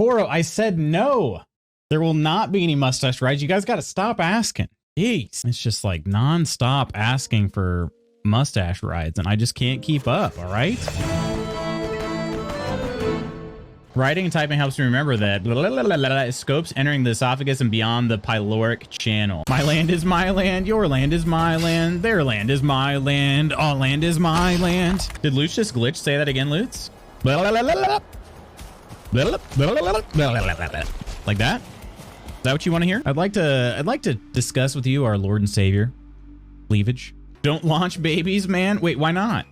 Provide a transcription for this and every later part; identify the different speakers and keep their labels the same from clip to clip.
Speaker 1: Poro, I said no. There will not be any mustache rides. You guys got to stop asking. Jeez. It's just like non-stop asking for mustache rides, and I just can't keep up, all right? Writing and typing helps me remember that scopes entering the esophagus and beyond the pyloric channel. My land is my land. Your land is my land. Their land is my land. All land is my land. Did Lutz just glitch? Say that again, Lutz. Like that? Is that what you want to hear? I'd like to discuss with you our Lord and Savior, cleavage. Don't launch babies, man. Wait, why not?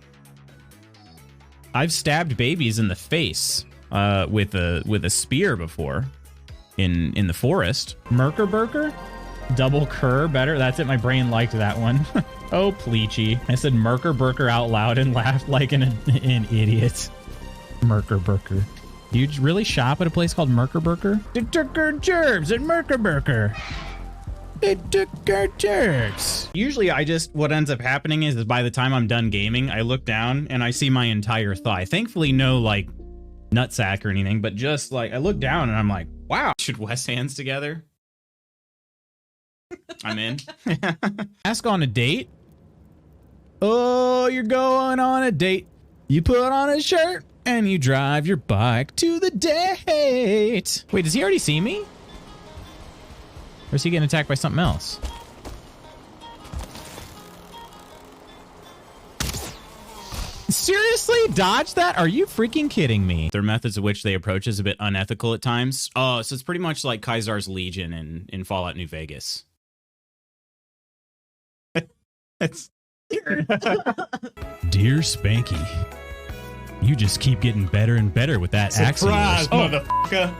Speaker 1: I've stabbed babies in the face with a spear before in the forest. Merker Burker? Double cur better? That's it. My brain liked that one. Oh, Pleachy. I said Merker Burker out loud and laughed like an idiot. Merker Burker. Do you really shop at a place called Merker Burker? It took our gerbs at Merker Burker. It took our gerbs. Usually what ends up happening is by the time I'm done gaming, I look down and I see my entire thigh. Thankfully, no like nutsack or anything, but just like I look down and I'm like, wow. Should West hands together? I'm in. Ask on a date? Oh, you're going on a date. You put on a shirt and you drive your bike to the date. Wait, does he already see me? Or is he getting attacked by something else? Seriously? Dodge that? Are you freaking kidding me? Their methods of which they approach is a bit unethical at times. Oh, so it's pretty much like Kaisar's Legion in Fallout New Vegas. That's... Dear Spanky, you just keep getting better and better with that accent.
Speaker 2: Surprise, motherfucker.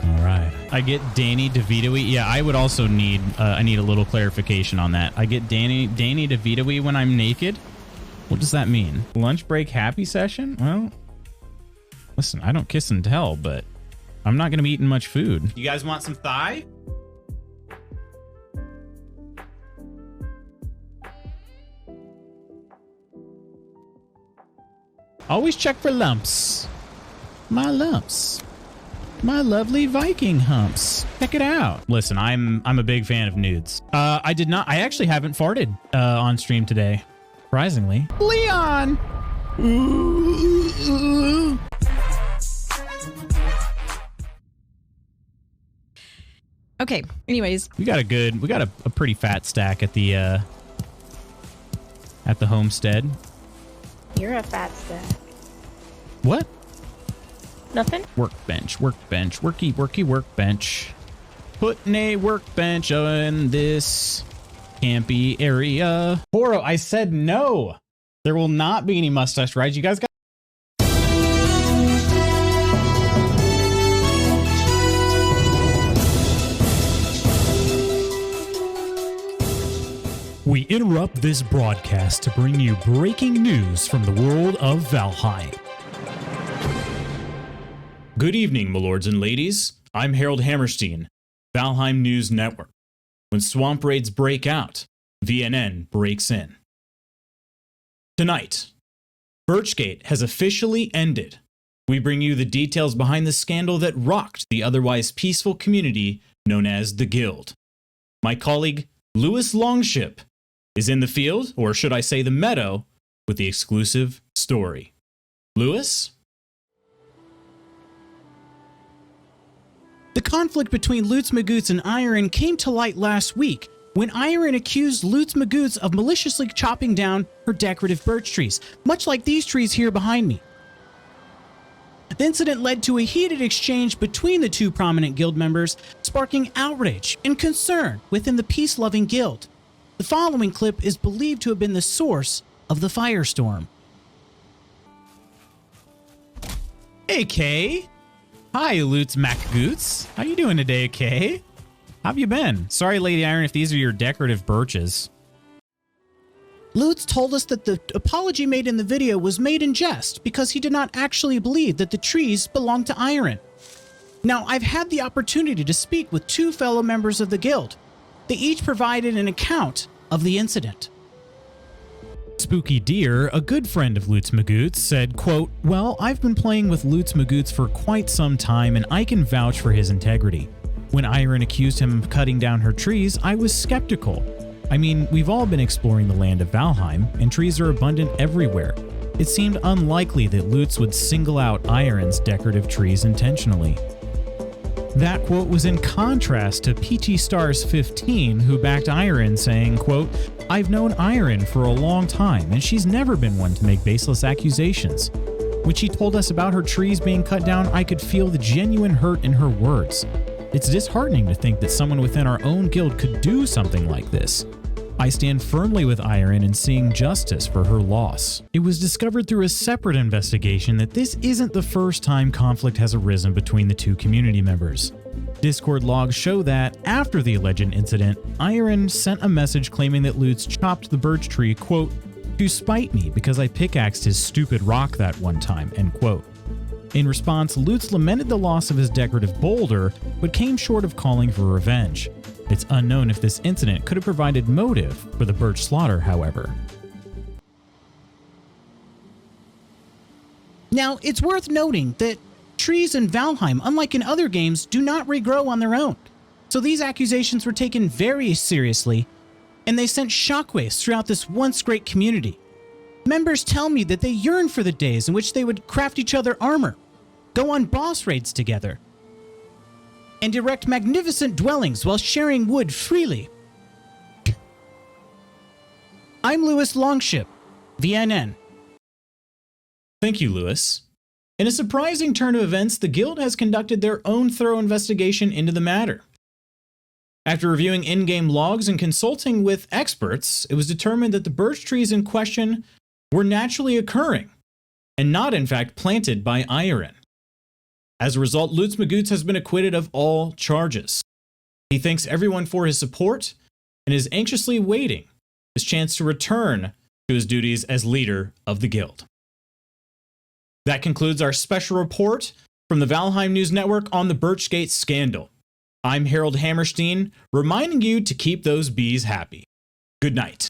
Speaker 1: All right. I get Danny DeVito-y. Yeah, I would also need, I need a little clarification on that. I get Danny DeVito-y when I'm naked. What does that mean? Lunch break happy session? Well, listen, I don't kiss and tell, but I'm not going to be eating much food. You guys want some thigh? Always check for lumps. My lumps. My lovely Viking humps. Check it out. Listen, I'm a big fan of nudes. I actually haven't farted on stream today. Surprisingly. Leon! Ooh.
Speaker 3: Okay, anyways.
Speaker 1: We got a pretty fat stack at the homestead.
Speaker 4: You're a fat stack.
Speaker 1: What?
Speaker 4: Nothing?
Speaker 1: Workbench, worky workbench. Putting a workbench in this campy area. Poro, I said no. There will not be any mustache rides. You guys got...
Speaker 5: We interrupt this broadcast to bring you breaking news from the world of Valheim.
Speaker 1: Good evening, my lords and ladies. I'm Harold Hammerstein, Valheim News Network. When swamp raids break out, VNN breaks in. Tonight, Birchgate has officially ended. We bring you the details behind the scandal that rocked the otherwise peaceful community known as the Guild. My colleague, Lewis Longship, is in the field, or should I say the meadow, with the exclusive story. Lewis? The conflict between Lutz Magoots and Iron came to light last week when Iron accused Lutz Magoots of maliciously chopping down her decorative birch trees, much like these trees here behind me. The incident led to a heated exchange between the two prominent guild members, sparking outrage and concern within the peace-loving guild. The following clip is believed to have been the source of the firestorm. Hey, Kay. Hi, Lutz Macgoots. How you doing today, Kay? How have you been? Sorry, Lady Iron, if these are your decorative birches. Lutz told us that the apology made in the video was made in jest because he did not actually believe that the trees belonged to Iron. Now, I've had the opportunity to speak with two fellow members of the guild. They each provided an account of the incident.
Speaker 5: Spooky Deer, a good friend of Lutz Magoots, said, quote, "Well, I've been playing with Lutz Magoots for quite some time and I can vouch for his integrity. When Iron accused him of cutting down her trees, I was skeptical. I mean, we've all been exploring the land of Valheim, and trees are abundant everywhere. It seemed unlikely that Lutz would single out Iron's decorative trees intentionally." That quote was in contrast to PT Stars 15, who backed Iron, saying, quote, "I've known Iron for a long time, and she's never been one to make baseless accusations. When she told us about her trees being cut down, I could feel the genuine hurt in her words. It's disheartening to think that someone within our own guild could do something like this. I stand firmly with Iron in seeing justice for her loss." It was discovered through a separate investigation that this isn't the first time conflict has arisen between the two community members. Discord logs show that, after the alleged incident, Iron sent a message claiming that Lutz chopped the birch tree, quote, "to spite me because I pickaxed his stupid rock that one time," end quote. In response, Lutz lamented the loss of his decorative boulder, but came short of calling for revenge. It's unknown if this incident could have provided motive for the birch slaughter, however.
Speaker 2: Now, it's worth noting that trees in Valheim, unlike in other games, do not regrow on their own. So these accusations were taken very seriously, and they sent shockwaves throughout this once great community. Members tell me that they yearn for the days in which they would craft each other armor, go on boss raids together, and erect magnificent dwellings while sharing wood freely. I'm Lewis Longship, VNN.
Speaker 1: Thank you, Lewis. In a surprising turn of events, the guild has conducted their own thorough investigation into the matter. After reviewing in-game logs and consulting with experts, it was determined that the birch trees in question were naturally occurring, and not in fact planted by Iron. As a result, Lutz Magoots has been acquitted of all charges. He thanks everyone for his support and is anxiously waiting his chance to return to his duties as leader of the guild. That concludes our special report from the Valheim News Network on the Birchgate scandal. I'm Harold Hammerstein, reminding you to keep those bees happy. Good night.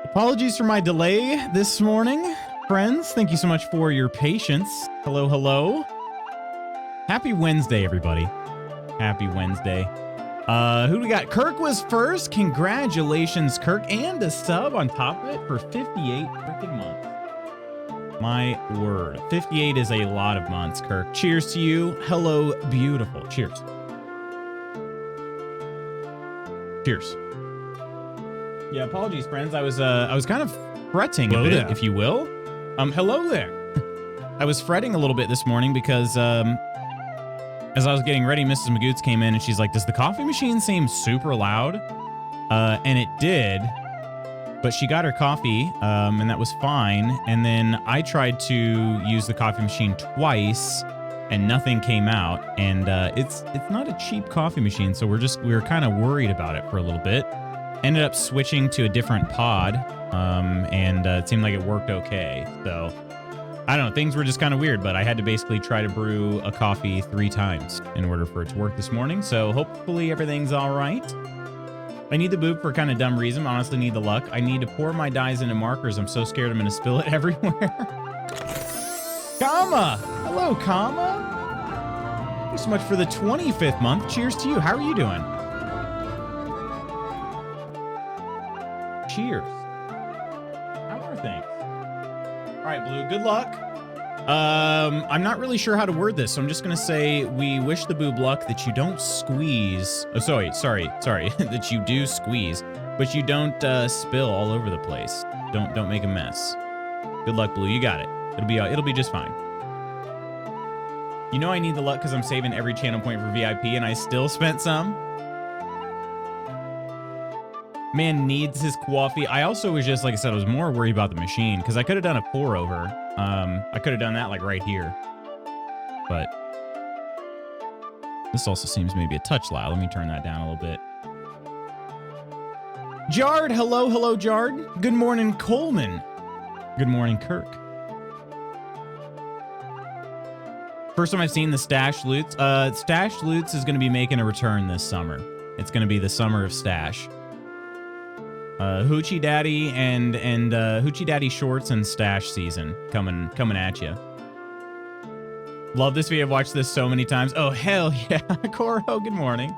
Speaker 1: Apologies for my delay this morning, friends. Thank you so much for your patience. Hello, hello. Happy Wednesday, everybody. Happy Wednesday. Who do we got? Kirk was first. Congratulations, Kirk. And a sub on top of it for 58 freaking months. My word. 58 is a lot of months, Kirk. Cheers to you. Hello, beautiful. Cheers. Cheers. Yeah, apologies, friends. I was kind of fretting a bit, if you will. Hello there. I was fretting a little bit this morning because as I was getting ready, Mrs. Magoots came in and she's like, "Does the coffee machine seem super loud?" And it did, but she got her coffee, and that was fine. And then I tried to use the coffee machine twice, and nothing came out. And it's not a cheap coffee machine, so we were kind of worried about it for a little bit. Ended up switching to a different pod, and it seemed like it worked okay. So I don't know, things were just kind of weird, but I had to basically try to brew a coffee 3 times in order for it to work this morning. So hopefully everything's all right. I need the boop for a kind of dumb reason. I honestly need the luck. I need to pour my dyes into markers. I'm so scared I'm going to spill it everywhere. Kama! Hello, Kama. Thanks so much for the 25th month. Cheers to you. How are you doing? Cheers. How are things? All right, Blue, good luck. I'm not really sure how to word this, so I'm just going to say we wish the boob luck that you don't squeeze. Oh, sorry. That you do squeeze, but you don't spill all over the place. Don't make a mess. Good luck, Blue. You got it. It'll be just fine. You know I need the luck because I'm saving every channel point for VIP, and I still spent some. Man needs his coffee. I also was just, like I said, I was more worried about the machine because I could have done a pour over. I could have done that like right here. But this also seems maybe a touch loud. Let me turn that down a little bit. Jard, hello, Jard. Good morning, Coleman. Good morning, Kirk. First time I've seen the Stash Loots. Stash Loots is going to be making a return this summer. It's going to be the summer of Stash. Hoochie Daddy and Hoochie Daddy shorts and Stash season coming at you. Love this video. I've watched this so many times. Oh, hell yeah. Coro, good morning.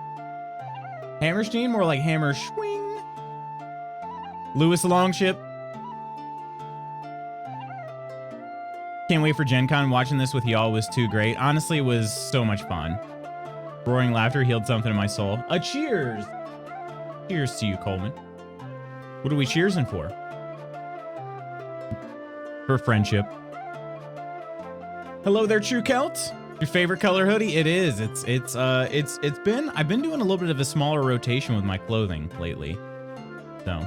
Speaker 1: Hammerstein, more like Hammer Schwing. Lewis Longship. Can't wait for Gen Con. Watching this with y'all was too great. Honestly, it was so much fun. Roaring laughter healed something in my soul. A cheers. Cheers to you, Coleman. What are we cheersing for? For friendship. Hello there, True Celts. Your favorite color hoodie? It is. I've been doing a little bit of a smaller rotation with my clothing lately. So,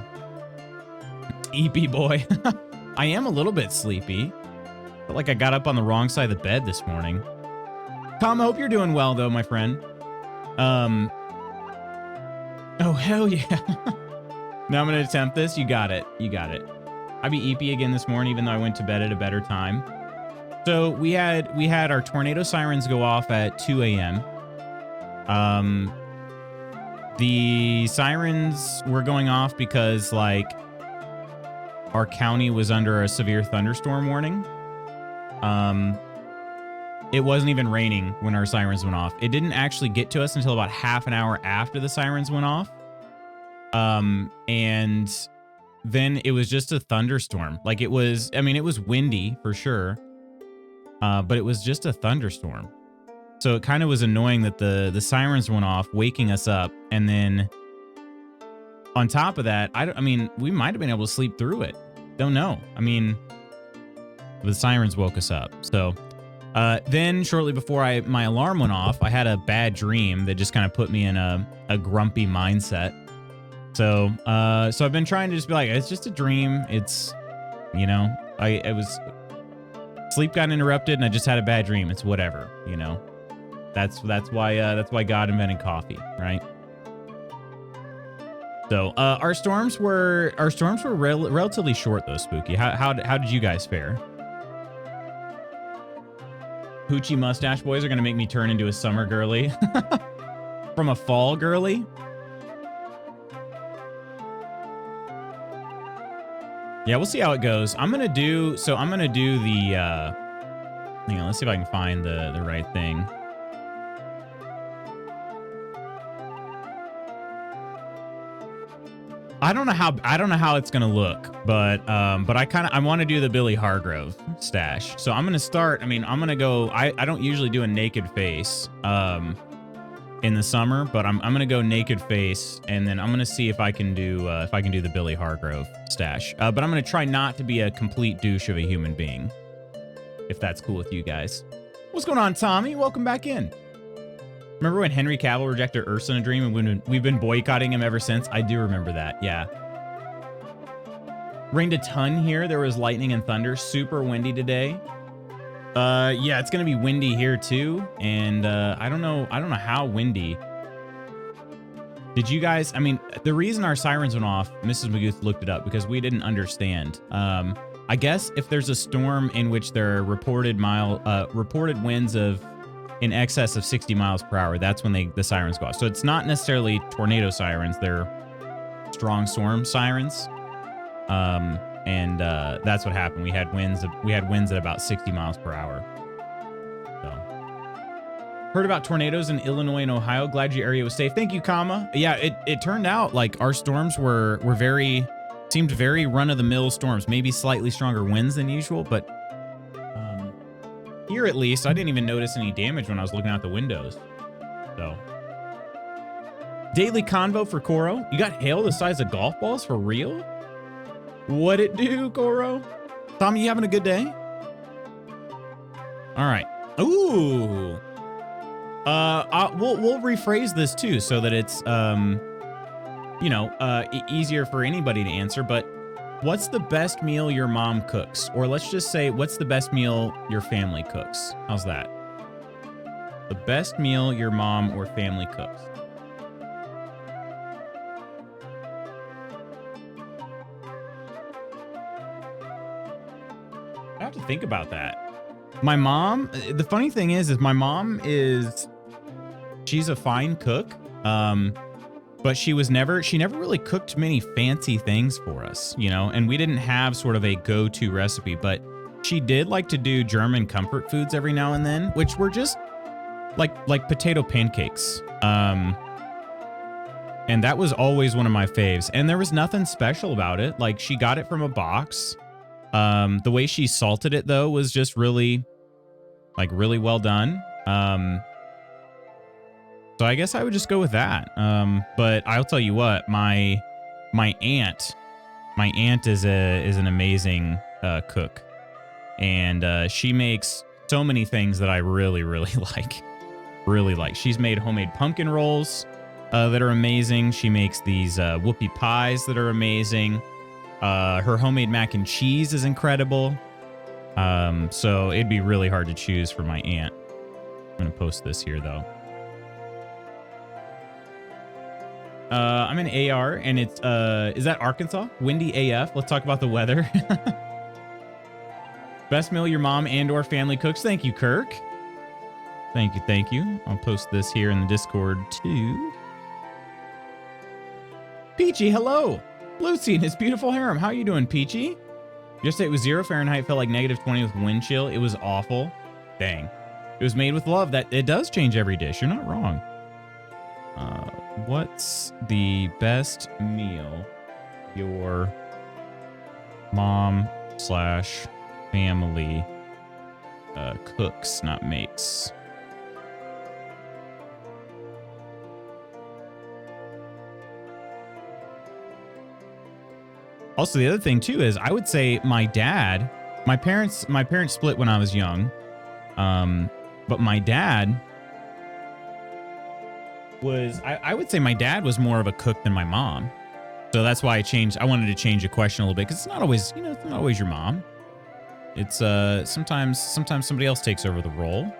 Speaker 1: EP boy. I am a little bit sleepy. Felt like I got up on the wrong side of the bed this morning. Tom, I hope you're doing well though, my friend. Oh hell yeah. Now I'm gonna attempt this. You got it. You got it. I beat EP again this morning, even though I went to bed at a better time. So we had our tornado sirens go off at 2 a.m. The sirens were going off because like our county was under a severe thunderstorm warning. It wasn't even raining when our sirens went off. It didn't actually get to us until about half an hour after the sirens went off. And then it was just a thunderstorm. Like it was windy for sure. But it was just a thunderstorm. So it kind of was annoying that the sirens went off, waking us up. And then on top of that, we might have been able to sleep through it. Don't know. The sirens woke us up. So then shortly before my alarm went off, I had a bad dream that just kind of put me in a grumpy mindset. So I've been trying to just be like, it's just a dream. It's, sleep got interrupted and I just had a bad dream. It's whatever, That's why God invented coffee, right? So our storms were relatively short though, Spooky. How did you guys fare? Hoochie mustache boys are gonna make me turn into a summer girly from a fall girly. Yeah, we'll see how it goes. I'm gonna do the hang on, let's see if I can find the right thing. I don't know how it's gonna look, but I want to do the Billy Hargrove stash. So I'm gonna start. I'm gonna go. I don't usually do a naked face in the summer, but I'm gonna go naked face, and then I'm gonna see if I can do the Billy Hargrove stash. But I'm gonna try not to be a complete douche of a human being, if that's cool with you guys. What's going on, Tommy? Welcome back in. Remember when Henry Cavill rejected Ursa in a dream and we've been boycotting him ever since? I do remember that, yeah. Rained a ton here. There was lightning and thunder. Super windy today. Yeah, it's gonna be windy here too. And I don't know how windy. Did you guys, the reason our sirens went off, Mrs. Magooth looked it up because we didn't understand. I guess if there's a storm in which there are reported winds of in excess of 60 miles per hour, that's when the sirens go off. So it's not necessarily tornado sirens, they're strong storm sirens. And that's what happened. We had winds at about 60 miles per hour. So heard about tornadoes in Illinois and Ohio. Glad your area was safe. Thank you, Kama. Yeah, it turned out like our storms seemed very run-of-the-mill storms, maybe slightly stronger winds than usual, but here at least, I didn't even notice any damage when I was looking out the windows. So. Daily convo for Coro. You got hail the size of golf balls for real? What it do, Coro? Tommy, you having a good day? All right. Ooh. We'll rephrase this too so that it's easier for anybody to answer, but what's the best meal your mom cooks? Or let's just say, what's the best meal your family cooks? How's that? The best meal your mom or family cooks. I have to think about that. My mom, the funny thing is my mom she's a fine cook. But she never really cooked many fancy things for us, you know, and we didn't have sort of a go-to recipe, but she did like to do German comfort foods every now and then, which were just like potato pancakes. And that was always one of my faves. And there was nothing special about it. Like, she got it from a box. The way she salted it though was just really well done. So I guess I would just go with that. But I'll tell you what, my aunt is an amazing cook, and she makes so many things that I really like. She's made homemade pumpkin rolls that are amazing. She makes these whoopie pies that are amazing. Her homemade mac and cheese is incredible. So it'd be really hard to choose for my aunt. I'm gonna post this here though. I'm in AR, and it's, is that Arkansas? Windy AF. Let's talk about the weather. Best meal your mom and or family cooks. Thank you, Kirk. Thank you. I'll post this here in the Discord, too. Peachy, hello. Lucy and his beautiful harem. How you doing, Peachy? Yesterday it was 0 Fahrenheit, felt like -20 with wind chill. It was awful. Dang. It was made with love. That it does change every dish. You're not wrong. What's the best meal your mom / family cooks, not makes? Also, the other thing too is I would say my parents split when I was young. But my dad was, I would say my dad was more of a cook than my mom. So that's why I wanted to change the question a little bit, because it's not always, you know, it's not always your mom. It's sometimes somebody else takes over the role.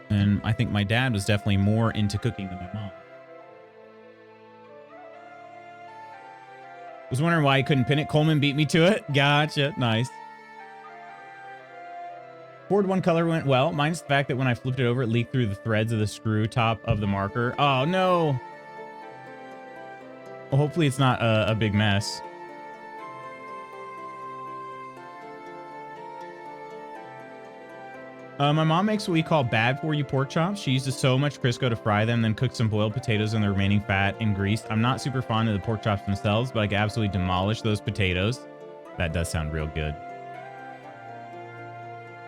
Speaker 1: And I think my dad was definitely more into cooking than my mom. Was wondering why I couldn't pin it. Coleman beat me to it. Gotcha. Nice. Board one color went well. Mine's the fact that when I flipped it over, it leaked through the threads of the screw top of the marker. Oh, no. Well, hopefully it's not a big mess. My mom makes what we call bad for you pork chops. She uses so much Crisco to fry them, then cooks some boiled potatoes in the remaining fat and grease. I'm not super fond of the pork chops themselves, but I can absolutely demolish those potatoes. That does sound real good.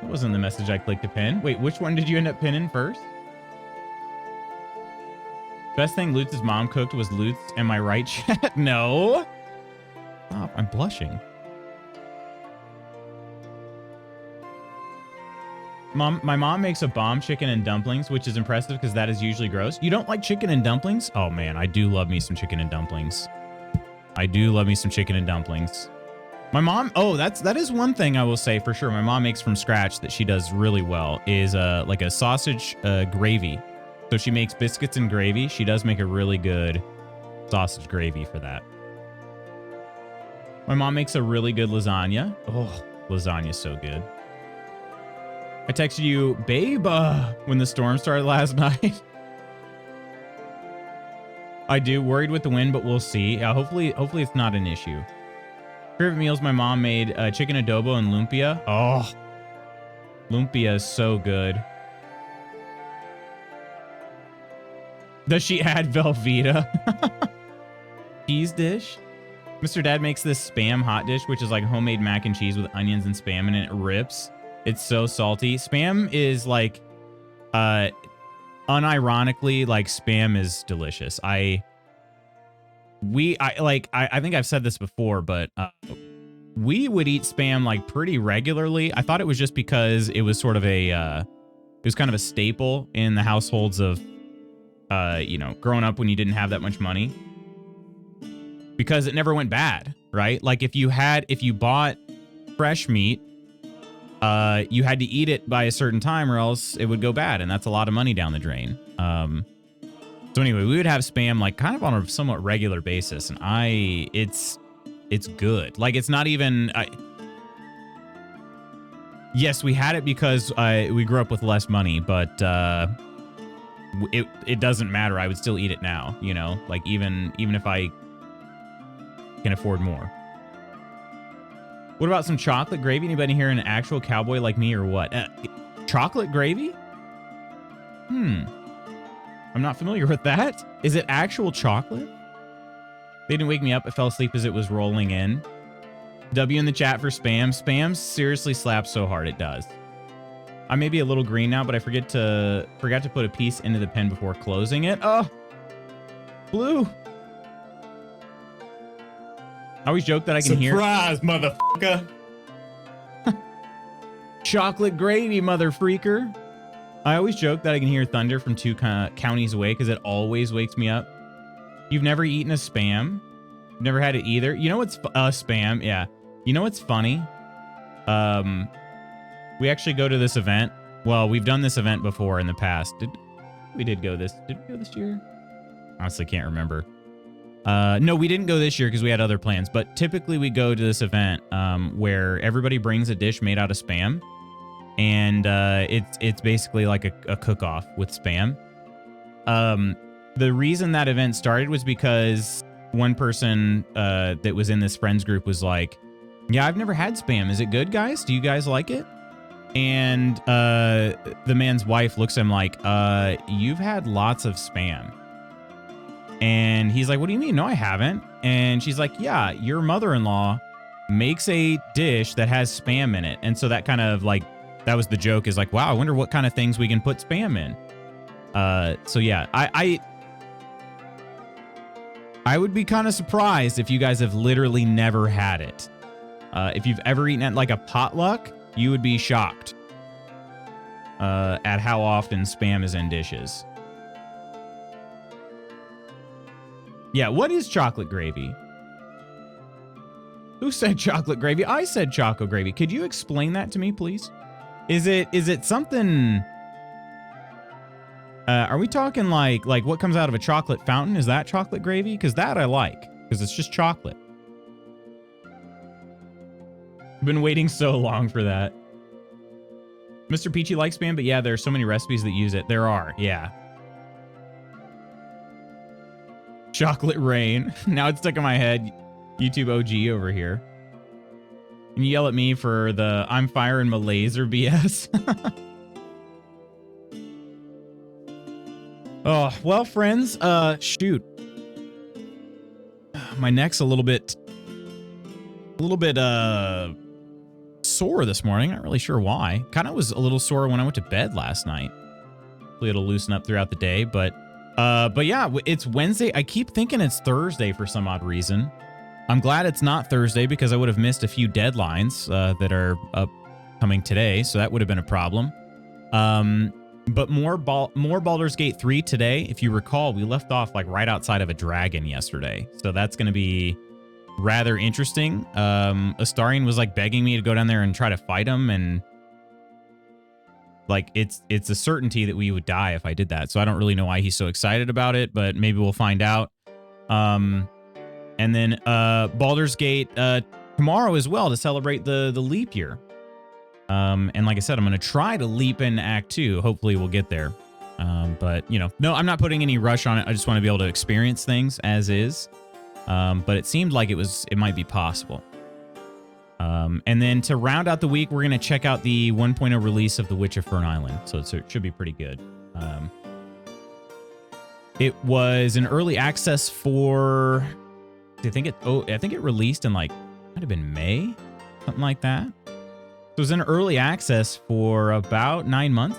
Speaker 1: That wasn't the message I clicked to pin. Wait, which one did you end up pinning first? Best thing Lutz's mom cooked was Lutz. Am I right, chat? No. Stop, I'm blushing. My mom makes a bomb chicken and dumplings, which is impressive because that is usually gross. You don't like chicken and dumplings? Oh man, I do love me some chicken and dumplings. I do love me some chicken and dumplings. My mom, oh, that is one thing I will say for sure. My mom makes from scratch that she does really well is like a sausage gravy. So she makes biscuits and gravy. She does make a really good sausage gravy for that. My mom makes a really good lasagna. Oh, lasagna's so good. I texted you, babe, when the storm started last night. I do, worried with the wind, but we'll see. Hopefully it's not an issue. Favorite meals my mom made, chicken adobo and lumpia. Oh, lumpia is so good. Does she add Velveeta? Cheese dish. Mr. Dad makes this Spam hot dish, which is like homemade mac and cheese with onions and Spam, and it rips. It's so salty. Spam is like, unironically, like Spam is delicious. I think I've said this before, but we would eat Spam like pretty regularly. I thought it was just because it was sort of it was kind of a staple in the households of, you know, growing up when you didn't have that much money, because it never went bad, right? Like if you bought fresh meat, you had to eat it by a certain time or else it would go bad, and that's a lot of money down the drain. So anyway, we would have Spam like kind of on a somewhat regular basis, and it's it's good. Like, it's not even... yes, we had it because we grew up with less money, but it doesn't matter. I would still eat it now, you know? Like, even if I can afford more. What about some chocolate gravy? Anybody here an actual cowboy like me or what? Chocolate gravy? I'm not familiar with that. Is it actual chocolate? They didn't wake me up. I fell asleep as it was rolling in. W in the chat for spam. Spam seriously slaps so hard it does. I may be a little green now, but I forgot to put a piece into the pen before closing it. Oh, blue. I always joke that I can hear.
Speaker 5: Surprise, motherfucker.
Speaker 1: Chocolate gravy, mother freaker. I always joke that I can hear thunder from 2 counties away because it always wakes me up. You've never eaten a spam? Never had it either? You know what's spam? Yeah. You know what's funny? We actually go to this event. Well, we've done this event before in the past. Did we go this year? Honestly, can't remember. No, we didn't go this year because we had other plans. But typically we go to this event where everybody brings a dish made out of spam. And it's basically like a cook-off with spam. The reason that event started was because one person that was in this friends group was like, yeah, I've never had spam. Is it good, guys? Do you guys like it? And the man's wife looks at him like, you've had lots of spam. And he's like, what do you mean? No, I haven't. And she's like, yeah, your mother-in-law makes a dish that has spam in it. And so that kind of like, that was the joke, is like, wow, I wonder what kind of things we can put spam in. So yeah, I would be kind of surprised if you guys have literally never had it. If you've ever eaten at like a potluck, you would be shocked at how often spam is in dishes. Yeah, what is chocolate gravy? Who said chocolate gravy? I said chocolate gravy. Could you explain that to me, please? Is it something... are we talking like what comes out of a chocolate fountain? Is that chocolate gravy? Because that I like, because it's just chocolate. I've been waiting so long for that. Mr. Peachy likes spam, but yeah, there are so many recipes that use it. There are, yeah. Chocolate rain. Now it's stuck in my head. YouTube OG over here. And you yell at me for the I'm firing my laser BS. Oh, well, friends, shoot. My neck's a little bit sore this morning. Not really sure why. Kind of was a little sore when I went to bed last night. Hopefully it'll loosen up throughout the day, but yeah, it's Wednesday. I keep thinking it's Thursday for some odd reason. I'm glad it's not Thursday because I would have missed a few deadlines that are upcoming today, so that would have been a problem. But more Baldur's Gate 3 today. If you recall, we left off like right outside of a dragon yesterday, so that's going to be rather interesting. Astarion was like begging me to go down there and try to fight him, and like it's a certainty that we would die if I did that. So I don't really know why he's so excited about it, but maybe we'll find out. And then Baldur's Gate tomorrow as well to celebrate the leap year. And like I said, I'm going to try to leap in Act 2. Hopefully we'll get there. But, you know, no, I'm not putting any rush on it. I just want to be able to experience things as is. But it seemed like it might be possible. And then to round out the week, we're going to check out the 1.0 release of The Witch of Fern Island. So it should be pretty good. It was an early access for... I think it released in like, might have been May, something like that. So it was in early access for about 9 months.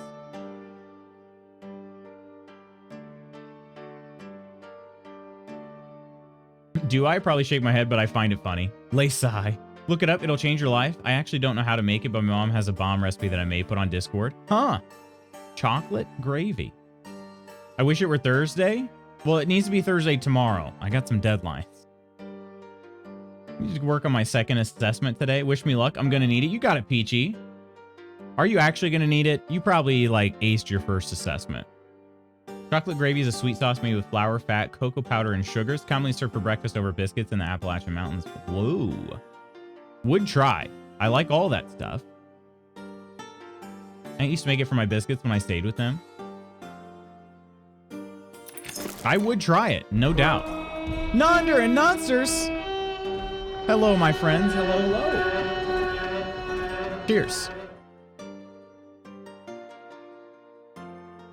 Speaker 1: Do I probably shake my head, but I find it funny. Laysai. Look it up. It'll change your life. I actually don't know how to make it, but my mom has a bomb recipe that I may put on Discord. Huh. Chocolate gravy. I wish it were Thursday. Well, it needs to be Thursday tomorrow. I got some deadlines. I need to work on my second assessment today. Wish me luck. I'm going to need it. You got it, Peachy. Are you actually going to need it? You probably, like, aced your first assessment. Chocolate gravy is a sweet sauce made with flour, fat, cocoa powder, and sugars, commonly served for breakfast over biscuits in the Appalachian Mountains. Whoa. Would try. I like all that stuff. I used to make it for my biscuits when I stayed with them. I would try it, no doubt. Nonder and Nonsters! Hello, my friends. Hello, hello. Cheers.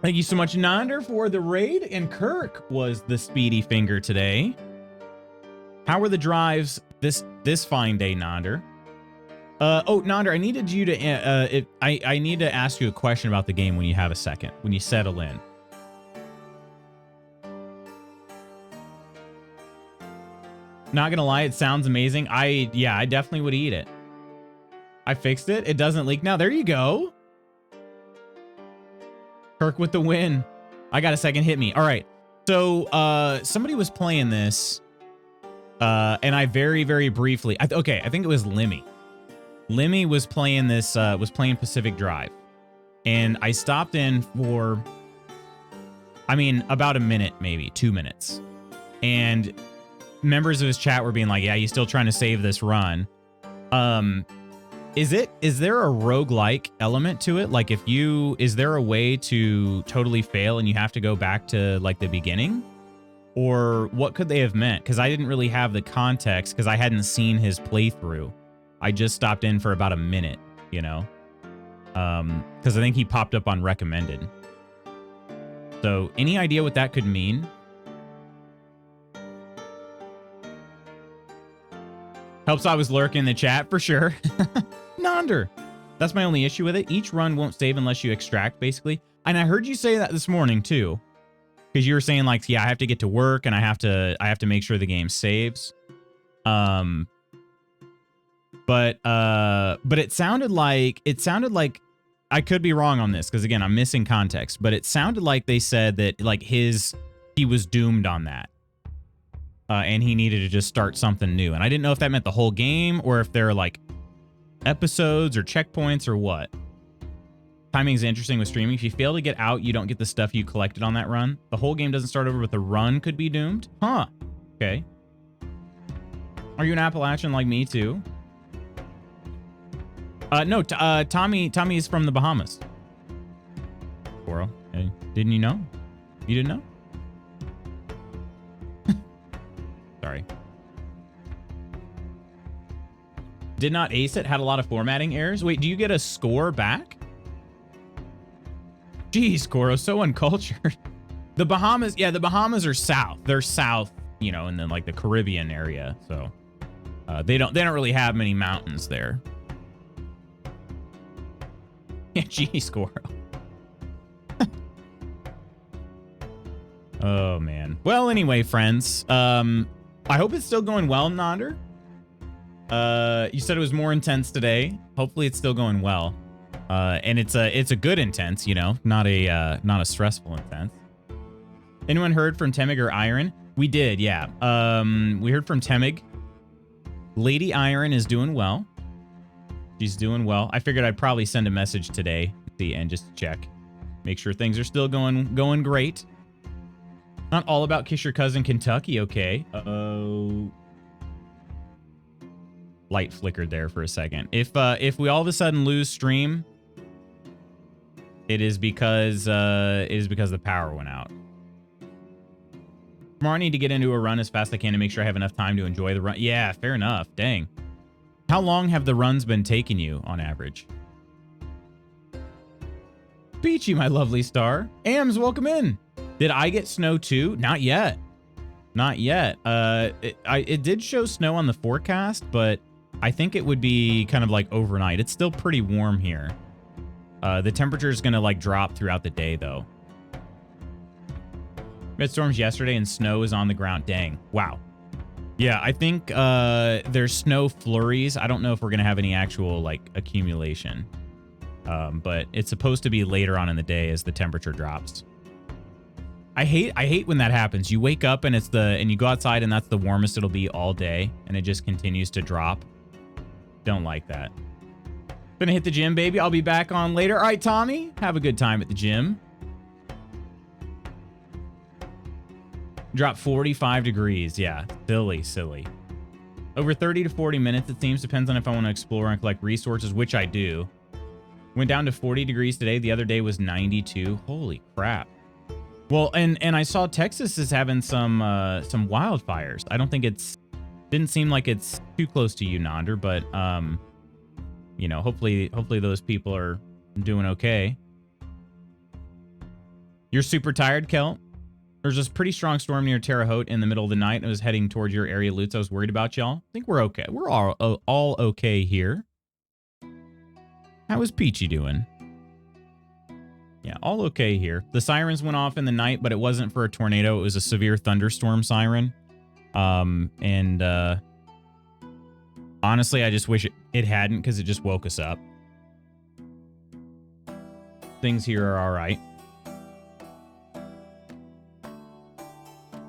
Speaker 1: Thank you so much, Nonder, for the raid. And Kirk was the speedy finger today. How were the drives this fine day, Nonder? Oh, Nonder, I needed you to... I need to ask you a question about the game when you have a second, when you settle in. Not gonna lie, it sounds amazing. Yeah, I definitely would eat it. I fixed it. It doesn't leak now. There you go. Kirk with the win. I got a second. Hit me. All right. So somebody was playing this, and I very, very briefly. Okay, I think it was Limmy. Limmy was playing this. Was playing Pacific Drive, and I stopped in for, I mean, about a minute, maybe 2 minutes, and members of his chat were being like, "Yeah, you still trying to save this run?" Is there a roguelike element to it? Like, is there a way to totally fail and you have to go back to like the beginning? Or what could they have meant? Because I didn't really have the context because I hadn't seen his playthrough. I just stopped in for about a minute, you know? Because I think he popped up on recommended. So any idea what that could mean? Helps I was lurking in the chat for sure. Nonder. That's my only issue with it. Each run won't save unless you extract, basically. And I heard you say that this morning too. Because you were saying like, yeah, I have to get to work and I have to make sure the game saves. But it sounded like I could be wrong on this because again, I'm missing context, but it sounded like they said that like he was doomed on that. And he needed to just start something new. And I didn't know if that meant the whole game or if they're like episodes or checkpoints or what. Timing is interesting with streaming. If you fail to get out, you don't get the stuff you collected on that run. The whole game doesn't start over, but the run could be doomed. Huh. Okay. Are you an Appalachian like me too? No, Tommy is from the Bahamas. Coral. Didn't you know? You didn't know? Sorry. Did not ace it. Had a lot of formatting errors. Wait, do you get a score back? Jeez, Koro, so uncultured. The Bahamas, yeah, the Bahamas are south. They're south, you know, and then like the Caribbean area. So they don't really have many mountains there. Yeah, geez, Koro. Oh man. Well, anyway, friends. I hope it's still going well, Nonder. You said it was more intense today. Hopefully it's still going well. And it's a good intense, you know, not a stressful intense. Anyone heard from Temig or Iron? We did, yeah. We heard from Temig. Lady Iron is doing well. She's doing well. I figured I'd probably send a message today and just check. Make sure things are still going great. Not all about Kiss Your Cousin Kentucky, okay. Uh-oh. Light flickered there for a second. If we all of a sudden lose stream, it is because the power went out. Tomorrow I need to get into a run as fast as I can to make sure I have enough time to enjoy the run. Yeah, fair enough. Dang. How long have the runs been taking you on average? Peachy, my lovely star. Ams, welcome in. Did I get snow too? Not yet. Not yet. It did show snow on the forecast, but I think it would be kind of like overnight. It's still pretty warm here. The temperature is going to like drop throughout the day though. We had storms yesterday and snow is on the ground. Dang. Wow. Yeah, I think there's snow flurries. I don't know if we're going to have any actual like accumulation. But it's supposed to be later on in the day as the temperature drops. I hate when that happens. You wake up and you go outside and that's the warmest it'll be all day and it just continues to drop. Don't like that. Gonna hit the gym, baby. I'll be back on later. All right, Tommy, have a good time at the gym. Drop 45 degrees. Yeah, silly. Over 30 to 40 minutes, it seems. Depends on if I want to explore and collect resources, which I do. Went down to 40 degrees today. The other day was 92. Holy crap. Well, and I saw Texas is having some wildfires. I don't think didn't seem like it's too close to you, Nonder, but you know, hopefully those people are doing okay. You're super tired, Kel? There's this pretty strong storm near Terre Haute in the middle of the night. It was heading towards your area, Lutz. I was worried about y'all. I think we're okay. We're all okay here. How is Peachy doing? Yeah, all okay here. The sirens went off in the night, but it wasn't for a tornado. It was a severe thunderstorm siren. Honestly, I just wish it hadn't, because it just woke us up. Things here are all right.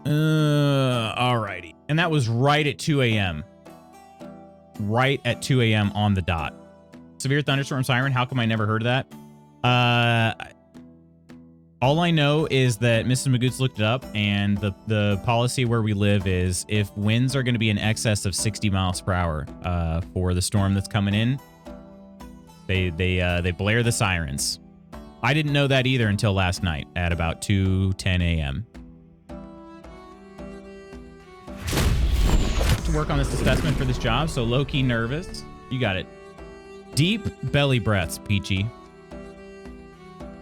Speaker 1: Alrighty. And that was right at 2 a.m. Right at 2 a.m. on the dot. Severe thunderstorm siren. How come I never heard of that? All I know is that Mrs. Magoots looked it up, and the policy where we live is if winds are going to be in excess of 60 miles per hour for the storm that's coming in, they blare the sirens. I didn't know that either until last night at about 2:10 a.m. To work on this assessment for this job, so low-key nervous. You got it. Deep belly breaths, Peachy.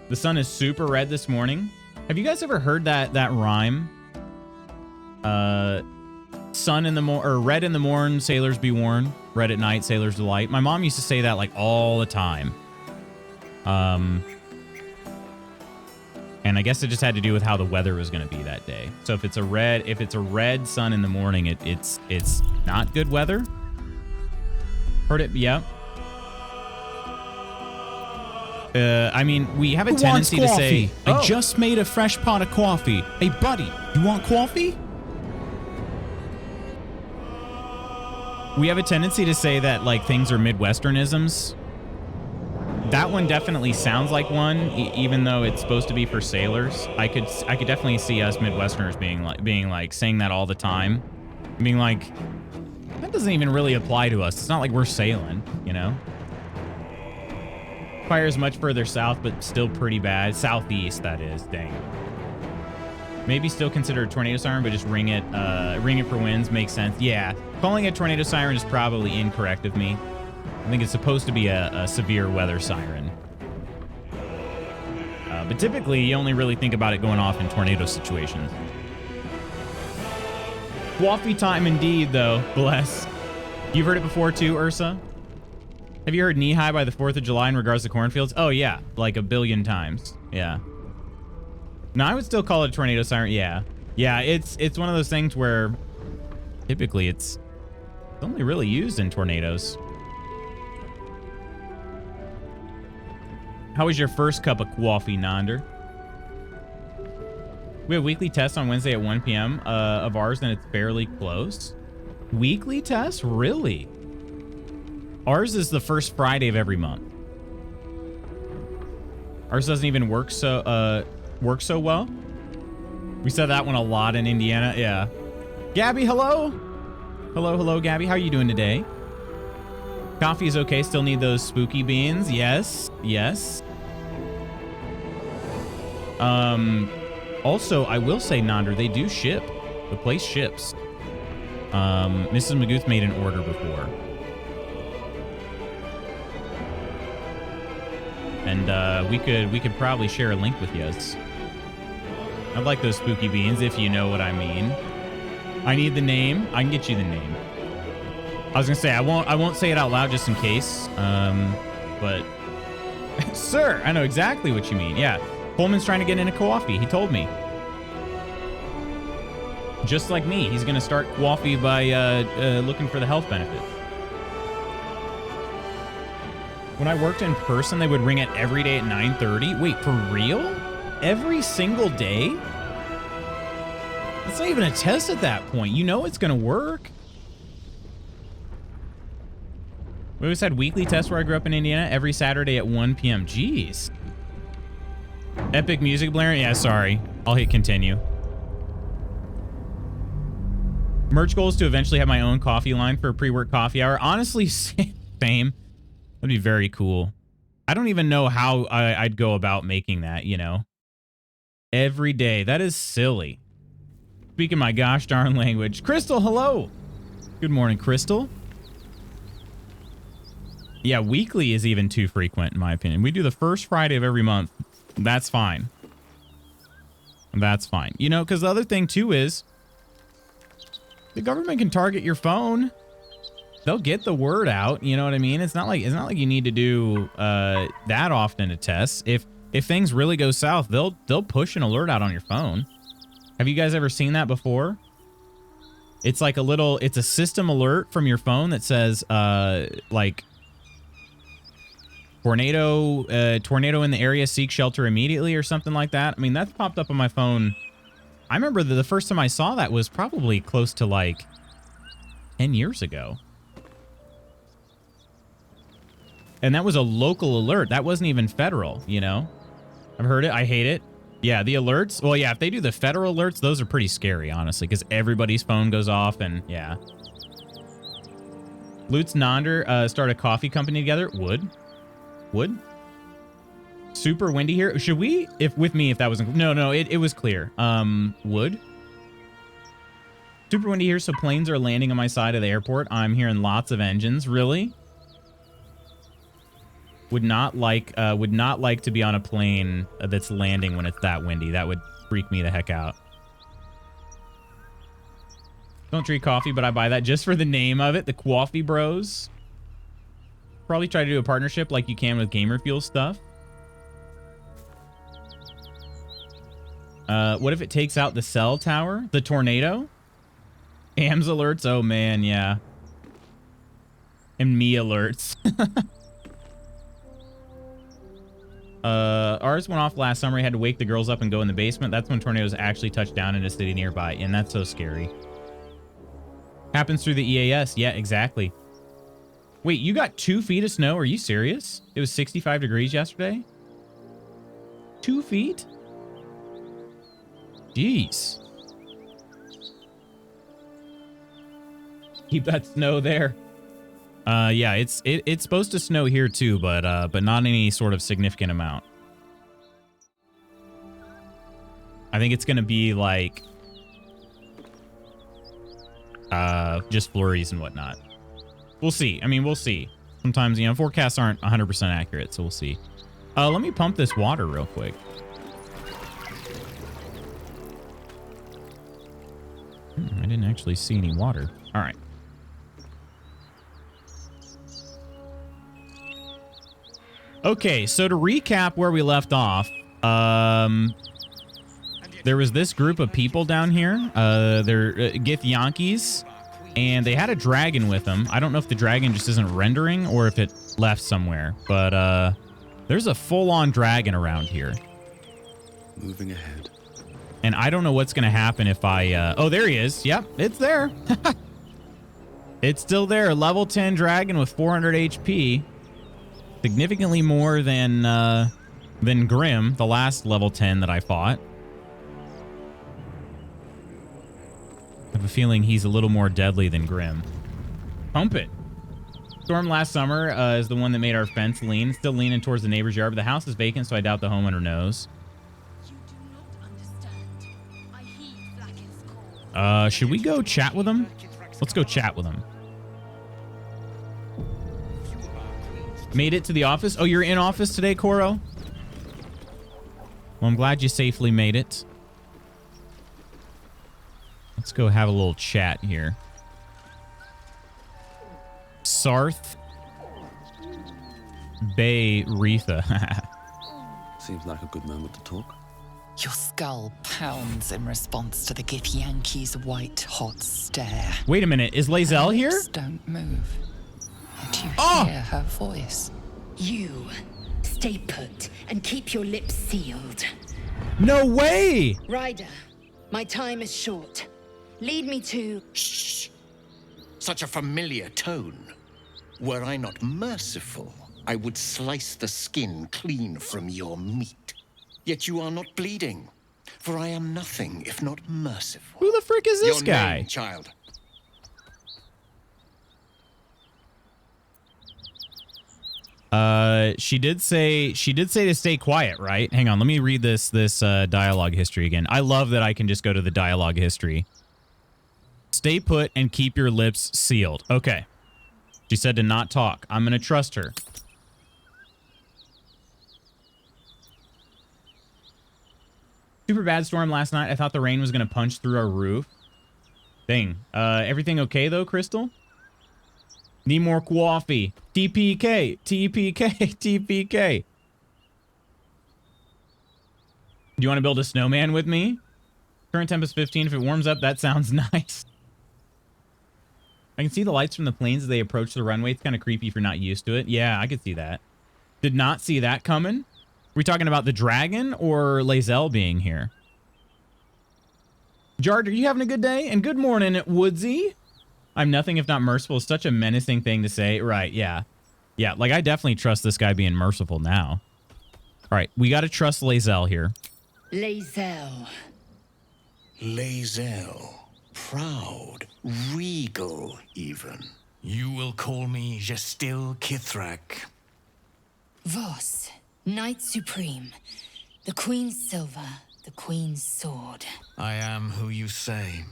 Speaker 1: The sun is super red this morning. Have you guys ever heard that rhyme? Sun in the or red in the morn, sailors be warned. Red at night, sailors delight. My mom used to say that like all the time. And I guess it just had to do with how the weather was going to be that day. So if it's a red sun in the morning, it's not good weather. Heard it? Yeah. I mean, we have a tendency to say,
Speaker 2: I just made a fresh pot of coffee. Hey, buddy, you want coffee?
Speaker 1: We have a tendency to say that like things are Midwesternisms. That one definitely sounds like one, even though it's supposed to be for sailors. I could definitely see us Midwesterners being like saying that all the time, being like, that doesn't even really apply to us. It's not like we're sailing, you know. Fire is much further south, but still pretty bad. Southeast, that is. Dang. Maybe still consider a tornado siren, but just ring it for winds makes sense. Yeah, calling it tornado siren is probably incorrect of me. I think it's supposed to be a severe weather siren. But typically, you only really think about it going off in tornado situations. Coffee time indeed, though. Bless. You've heard it before too, Ursa? Have you heard knee high by the 4th of July in regards to cornfields? Oh, yeah. Like a billion times. Yeah. No, I would still call it a tornado siren. Yeah. Yeah, it's one of those things where typically it's only really used in tornadoes. How was your first cup of coffee, Nonder? We have weekly tests on Wednesday at 1 p.m. Of ours, and it's fairly close. Weekly tests? Really? Ours is the first Friday of every month. Ours doesn't even work so well. We said that one a lot in Indiana. Yeah. Gabby, hello. Hello, Gabby. How are you doing today? Coffee is okay. Still need those spooky beans. Yes. Also, I will say, Nonder, they do ship. The place ships. Mrs. Magooth made an order before. And we could probably share a link with you. I'd like those spooky beans, if you know what I mean. I need the name. I can get you the name. I was gonna say I won't say it out loud just in case. But sir, I know exactly what you mean. Yeah, Coleman's trying to get into coffee. He told me. Just like me, he's gonna start coffee by looking for the health benefits. When I worked in person, they would ring it every day at 9:30. Wait, for real? Every single day? That's not even a test at that point. You know it's gonna work. We always had weekly tests where I grew up in Indiana every Saturday at 1 p.m. Jeez. Epic music blaring? Yeah, sorry. I'll hit continue. Merch goal is to eventually have my own coffee line for a pre-work coffee hour. Honestly, same. That'd be very cool. I don't even know how I'd go about making that, you know? Every day. That is silly. Speaking my gosh darn language. Crystal, hello. Good morning, Crystal. Yeah, weekly is even too frequent, in my opinion. We do the first Friday of every month. That's fine. That's fine. You know, because the other thing, too, is the government can target your phone. They'll get the word out. You know what I mean? It's not like you need to do that often to tests. If things really go south, they'll push an alert out on your phone. Have you guys ever seen that before? It's like it's a system alert from your phone that says like tornado in the area, seek shelter immediately or something like that. I mean, that's popped up on my phone. I remember the first time I saw that was probably close to like 10 years ago. And that was a local alert. That wasn't even federal, you know? I've heard it. I hate it. Yeah, the alerts. Well, yeah, if they do the federal alerts, those are pretty scary, honestly, because everybody's phone goes off and yeah. Lutz Nonder start a coffee company together. Would. Super windy here. Should we? If that wasn't. No, it was clear. Would. Super windy here, so planes are landing on my side of the airport. I'm hearing lots of engines. Really? Would not like to be on a plane that's landing when it's that windy. That would freak me the heck out. Don't drink coffee, but I buy that just for the name of it. The Coffee Bros. Probably try to do a partnership like you can with Gamer Fuel stuff. What if it takes out the cell tower? The tornado? AMS alerts? Oh, man, yeah. And me alerts. Ours went off last summer. We had to wake the girls up and go in the basement. That's when tornadoes actually touched down in a city nearby, and that's so scary. Happens through the EAS. Yeah, exactly. Wait, you got 2 feet of snow? Are you serious? It was 65 degrees yesterday? 2 feet? Jeez. Keep that snow there. Yeah, it's supposed to snow here too, but not any sort of significant amount. I think it's gonna be like just flurries and whatnot. We'll see. I mean, we'll see. Sometimes, you know, forecasts aren't 100% accurate, so we'll see. Let me pump this water real quick. I didn't actually see any water. All right. Okay, so to recap where we left off, there was this group of people down here. They're Githyanki's, and they had a dragon with them. I don't know if the dragon just isn't rendering or if it left somewhere, but there's a full-on dragon around here.
Speaker 6: Moving ahead.
Speaker 1: And I don't know what's going to happen if I... oh, there he is. Yep, it's there. It's still there. Level 10 dragon with 400 HP. Significantly more than Grim, the last level 10 that I fought. I have a feeling he's a little more deadly than Grim. Pump it. Storm last summer is the one that made our fence lean. Still leaning towards the neighbor's yard, but the house is vacant, so I doubt the homeowner knows. Should we go chat with him? Let's go chat with him. Made it to the office. Oh, you're in office today, Koro? Well, I'm glad you safely made it. Let's go have a little chat here. Sarth Bay Retha.
Speaker 6: Seems like a good moment to talk.
Speaker 7: Your skull pounds in response to the Githyanki's white-hot stare.
Speaker 1: Wait a minute. Is Lae'zel here?
Speaker 7: Lips don't move. And you hear her voice.
Speaker 8: You stay put and keep your lips sealed.
Speaker 1: No way!
Speaker 8: Ryder, my time is short. Lead me to...
Speaker 9: Shh! Such a familiar tone. Were I not merciful, I would slice the skin clean from your meat. Yet you are not bleeding, for I am nothing if not merciful.
Speaker 1: Who the frick is this
Speaker 9: your
Speaker 1: guy?
Speaker 9: Name, child.
Speaker 1: She did say to stay quiet, right? Hang on, let me read this dialogue history again. I love that I can just go to the dialogue history. Stay put and keep your lips sealed. Okay. She said to not talk. I'm going to trust her. Super bad storm last night. I thought the rain was going to punch through our roof. Dang. Everything okay though, Crystal? Need more coffee. TPK. TPK. TPK. Do you want to build a snowman with me? Current temp is 15. If it warms up, that sounds nice. I can see the lights from the planes as they approach the runway. It's kind of creepy if you're not used to it. Yeah, I could see that. Did not see that coming. We talking about the dragon or Lae'zel being here? Jard, are you having a good day? And good morning, Woodsy. I'm nothing if not merciful. It's such a menacing thing to say. Right, yeah. Yeah, like I definitely trust this guy being merciful now. All right, we got to trust Lae'zel here.
Speaker 8: Lae'zel.
Speaker 9: Lae'zel. Proud. Regal, even. You will call me Gestil Kithrak.
Speaker 8: Voss, Knight Supreme. The Queen's silver, the Queen's sword.
Speaker 9: I am who you say.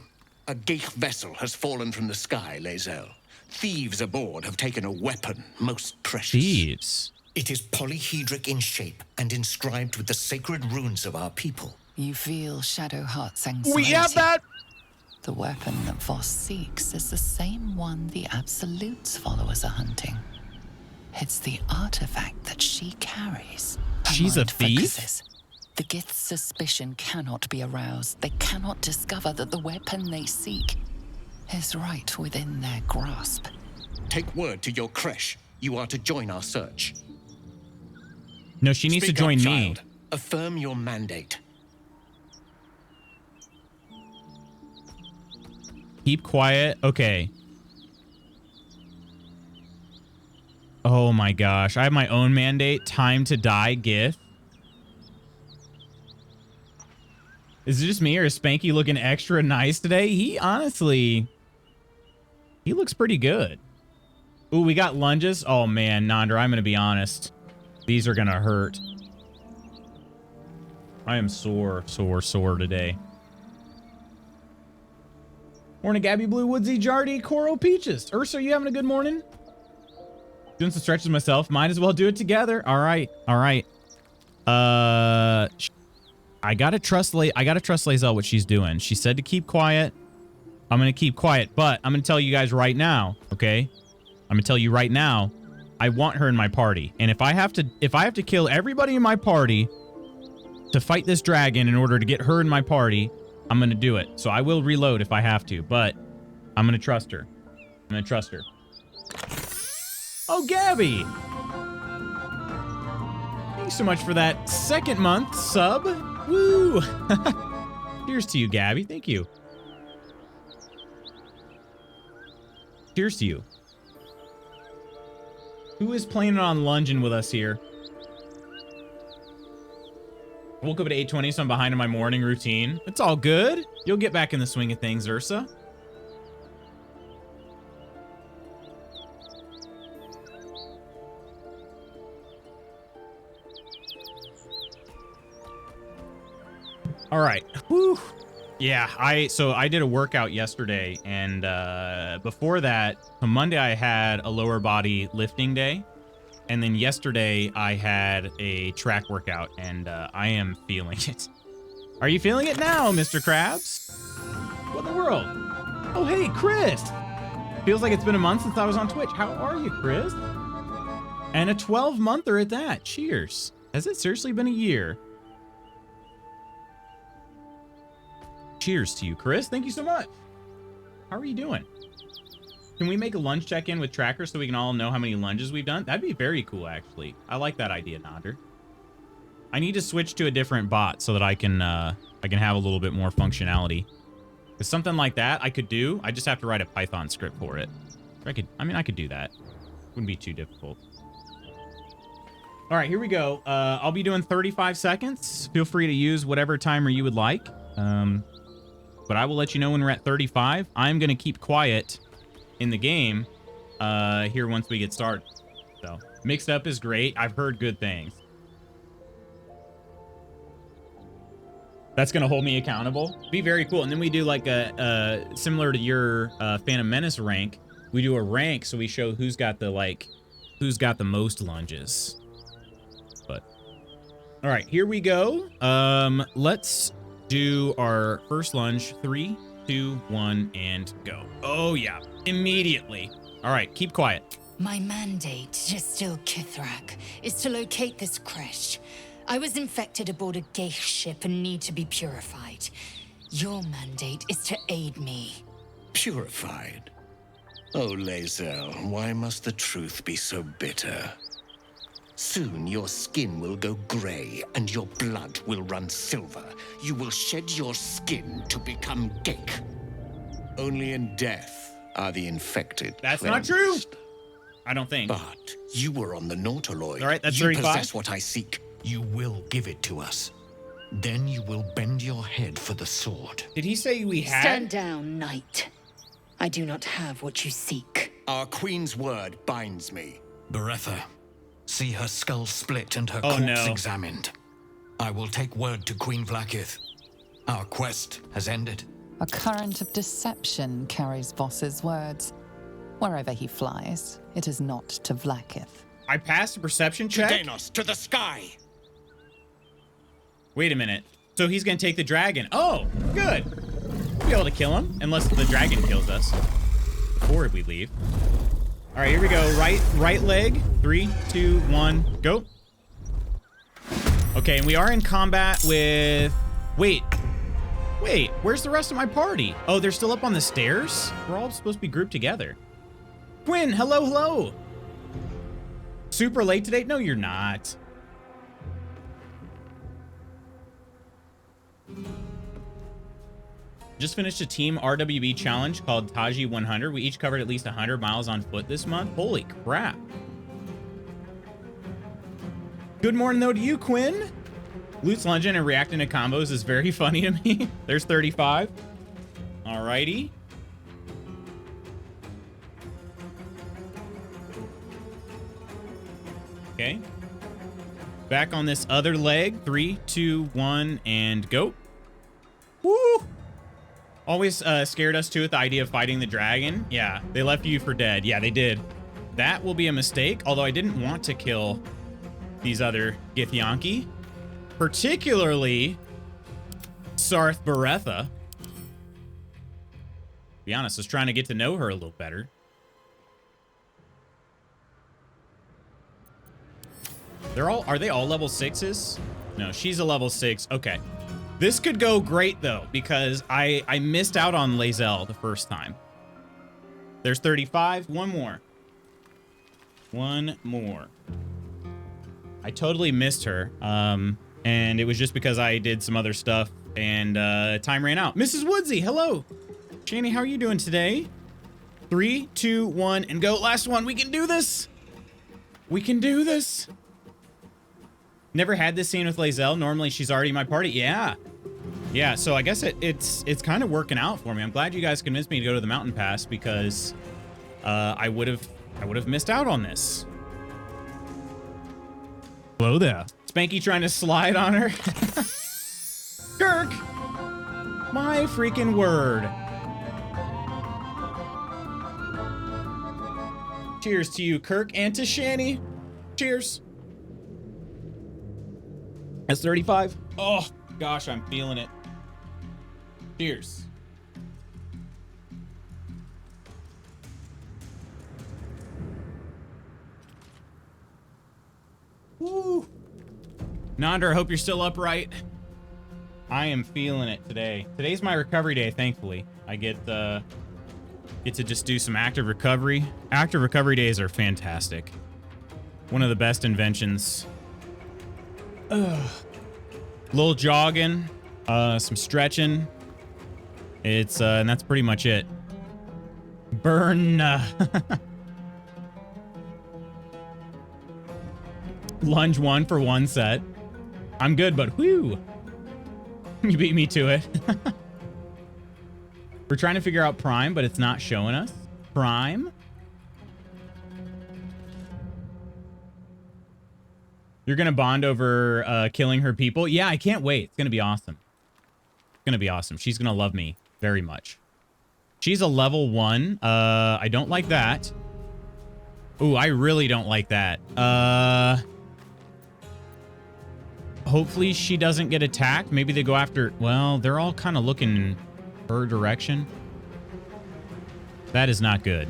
Speaker 9: A Geich vessel has fallen from the sky, Lae'zel. Thieves aboard have taken a weapon most precious.
Speaker 1: Thieves?
Speaker 9: It is polyhedric in shape and inscribed with the sacred runes of our people.
Speaker 7: You feel Shadowheart's anxiety.
Speaker 1: We have that!
Speaker 7: The weapon that Voss seeks is the same one the Absolute's followers are hunting. It's the artifact that she carries. Her
Speaker 1: She's a
Speaker 7: mind
Speaker 1: thief?
Speaker 7: focuses. The Gith's suspicion cannot be aroused. They cannot discover that the weapon they seek is right within their grasp.
Speaker 9: Take word to your creche. You are to join our search.
Speaker 1: No, she needs
Speaker 9: Speak
Speaker 1: to join
Speaker 9: up,
Speaker 1: me.
Speaker 9: child. Affirm your mandate.
Speaker 1: Keep quiet. Okay. Oh my gosh. I have my own mandate. Time to die, Gith. Is it just me or is Spanky looking extra nice today? He honestly... He looks pretty good. Ooh, we got lunges. Oh man, Nandra, I'm going to be honest. These are going to hurt. I am sore today. Morning, Gabby Blue, Woodsy, Jardy, Coro, Peaches. Ursa, are you having a good morning? Doing some stretches myself. Might as well do it together. All right. All right. I gotta trust Lae'zel what she's doing. She said to keep quiet. I'm gonna keep quiet, but I'm gonna tell you guys right now, okay? I'm gonna tell you right now, I want her in my party. And if I have to kill everybody in my party to fight this dragon in order to get her in my party, I'm gonna do it. So I will reload if I have to, but I'm gonna trust her. I'm gonna trust her. Oh, Gabby! Thanks so much for that second month sub. Woo! Cheers to you, Gabby. Thank you. Cheers to you. Who is planning on lunging with us here? I woke up at 8:20, so I'm behind in my morning routine. It's all good. You'll get back in the swing of things, Ursa. All right. Whew. Yeah, I did a workout yesterday, and before that, on Monday I had a lower body lifting day, and then yesterday I had a track workout, and I am feeling it. Are you feeling it now, Mr. Krabs? What in the world? Oh, hey, Chris. Feels like it's been a month since I was on Twitch. How are you, Chris? And a 12-monther at that. Cheers. Has it seriously been a year? Cheers to you, Chris. Thank you so much. How are you doing? Can we make a lunge check-in with Tracker so we can all know how many lunges we've done? That'd be very cool, actually. I like that idea, Nodder. I need to switch to a different bot so that I can have a little bit more functionality. Because something like that I could do. I just have to write a Python script for it. I could do that. Wouldn't be too difficult. All right, here we go. I'll be doing 35 seconds. Feel free to use whatever timer you would like. But I will let you know when we're at 35. I'm going to keep quiet in the game here once we get started. So Mixed up is great. I've heard good things. That's going to hold me accountable. Be very cool. And then we do like a similar to your Phantom Menace rank. We do a rank so we show who's got the most lunges. But all right, here we go. Let's do our first lunge. 3, 2, 1, and go. Oh yeah, immediately. All right, keep quiet.
Speaker 8: My mandate to still Kithrak is to locate this creche. I was infected aboard a Geich ship and need to be purified. Your mandate is to aid me.
Speaker 9: Purified? Oh, Lae'zel, why must the truth be so bitter? Soon your skin will go grey and your blood will run silver. You will shed your skin to become Geich. Only in death are the infected
Speaker 1: That's
Speaker 9: cleansed.
Speaker 1: not true. I don't think.
Speaker 9: But you were on the Nautiloid.
Speaker 1: All right, that's
Speaker 9: you
Speaker 1: 35.
Speaker 9: possess what I seek. You will give it to us. Then you will bend your head for the sword.
Speaker 1: Did he say we had?
Speaker 8: Stand down, knight. I do not have what you seek.
Speaker 9: Our queen's word binds me.
Speaker 10: Beretha, see her skull split and her
Speaker 1: corpse
Speaker 10: examined. I will take word to Queen Vlaakith. Our quest has ended.
Speaker 7: A current of deception carries Voss's words. Wherever he flies, it is not to Vlaakith.
Speaker 1: I passed a perception check?
Speaker 9: To Danos, to the sky!
Speaker 1: Wait a minute. So he's going to take the dragon. Oh, good. We'll be able to kill him, unless the dragon kills us before we leave. All right, here we go. Right leg. 3, 2, 1, go. Okay, and we are in combat with... Wait, where's the rest of my party? Oh, they're still up on the stairs? We're all supposed to be grouped together. Quinn, hello. Super late today? No, you're not. Just finished a team RWB challenge called Taji 100. We each covered at least 100 miles on foot this month. Holy crap. Good morning, though, to you, Quinn. Loot's lunging and reacting to combos is very funny to me. There's 35. Alrighty. Okay. Back on this other leg. 3, 2, 1, and go. Woo! Always scared us too with the idea of fighting the dragon. Yeah, they left you for dead. Yeah, they did. That will be a mistake, although I didn't want to kill these other Githyanki. Particularly Sarth Beretha. Be honest, I was trying to get to know her a little better. Are they all level 6s? No, she's a level 6. Okay. This could go great though, because I missed out on Lae'zel the first time. There's 35. One more. I totally missed her. And it was just because I did some other stuff and time ran out. Mrs. Woodsy, hello. Shani, how are you doing today? 3, 2, 1, and go. Last one. We can do this. We can do this. Never had this scene with Lae'zel. Normally she's already in my party. Yeah. So I guess it's kind of working out for me. I'm glad you guys convinced me to go to the mountain pass because I would have missed out on this.
Speaker 5: Hello there.
Speaker 1: Spanky trying to slide on her. Kirk! My freaking word. Cheers to you, Kirk, and to Shani. Cheers. That's 35. Oh, gosh, I'm feeling it. Cheers. Woo. Nandra, I hope you're still upright. I am feeling it today. Today's my recovery day, thankfully. I get to just do some active recovery. Active recovery days are fantastic. One of the best inventions. Little jogging, some stretching. It's and that's pretty much it. Burn. Lunge 1 for 1 set. I'm good, but whew. You beat me to it. We're trying to figure out Prime, but it's not showing us. Prime? You're going to bond over killing her people? Yeah, I can't wait. It's going to be awesome. It's going to be awesome. She's going to love me very much. She's a level 1. I don't like that. Ooh, I really don't like that. Hopefully she doesn't get attacked. Maybe they go after... Well, they're all kind of looking her direction. That is not good.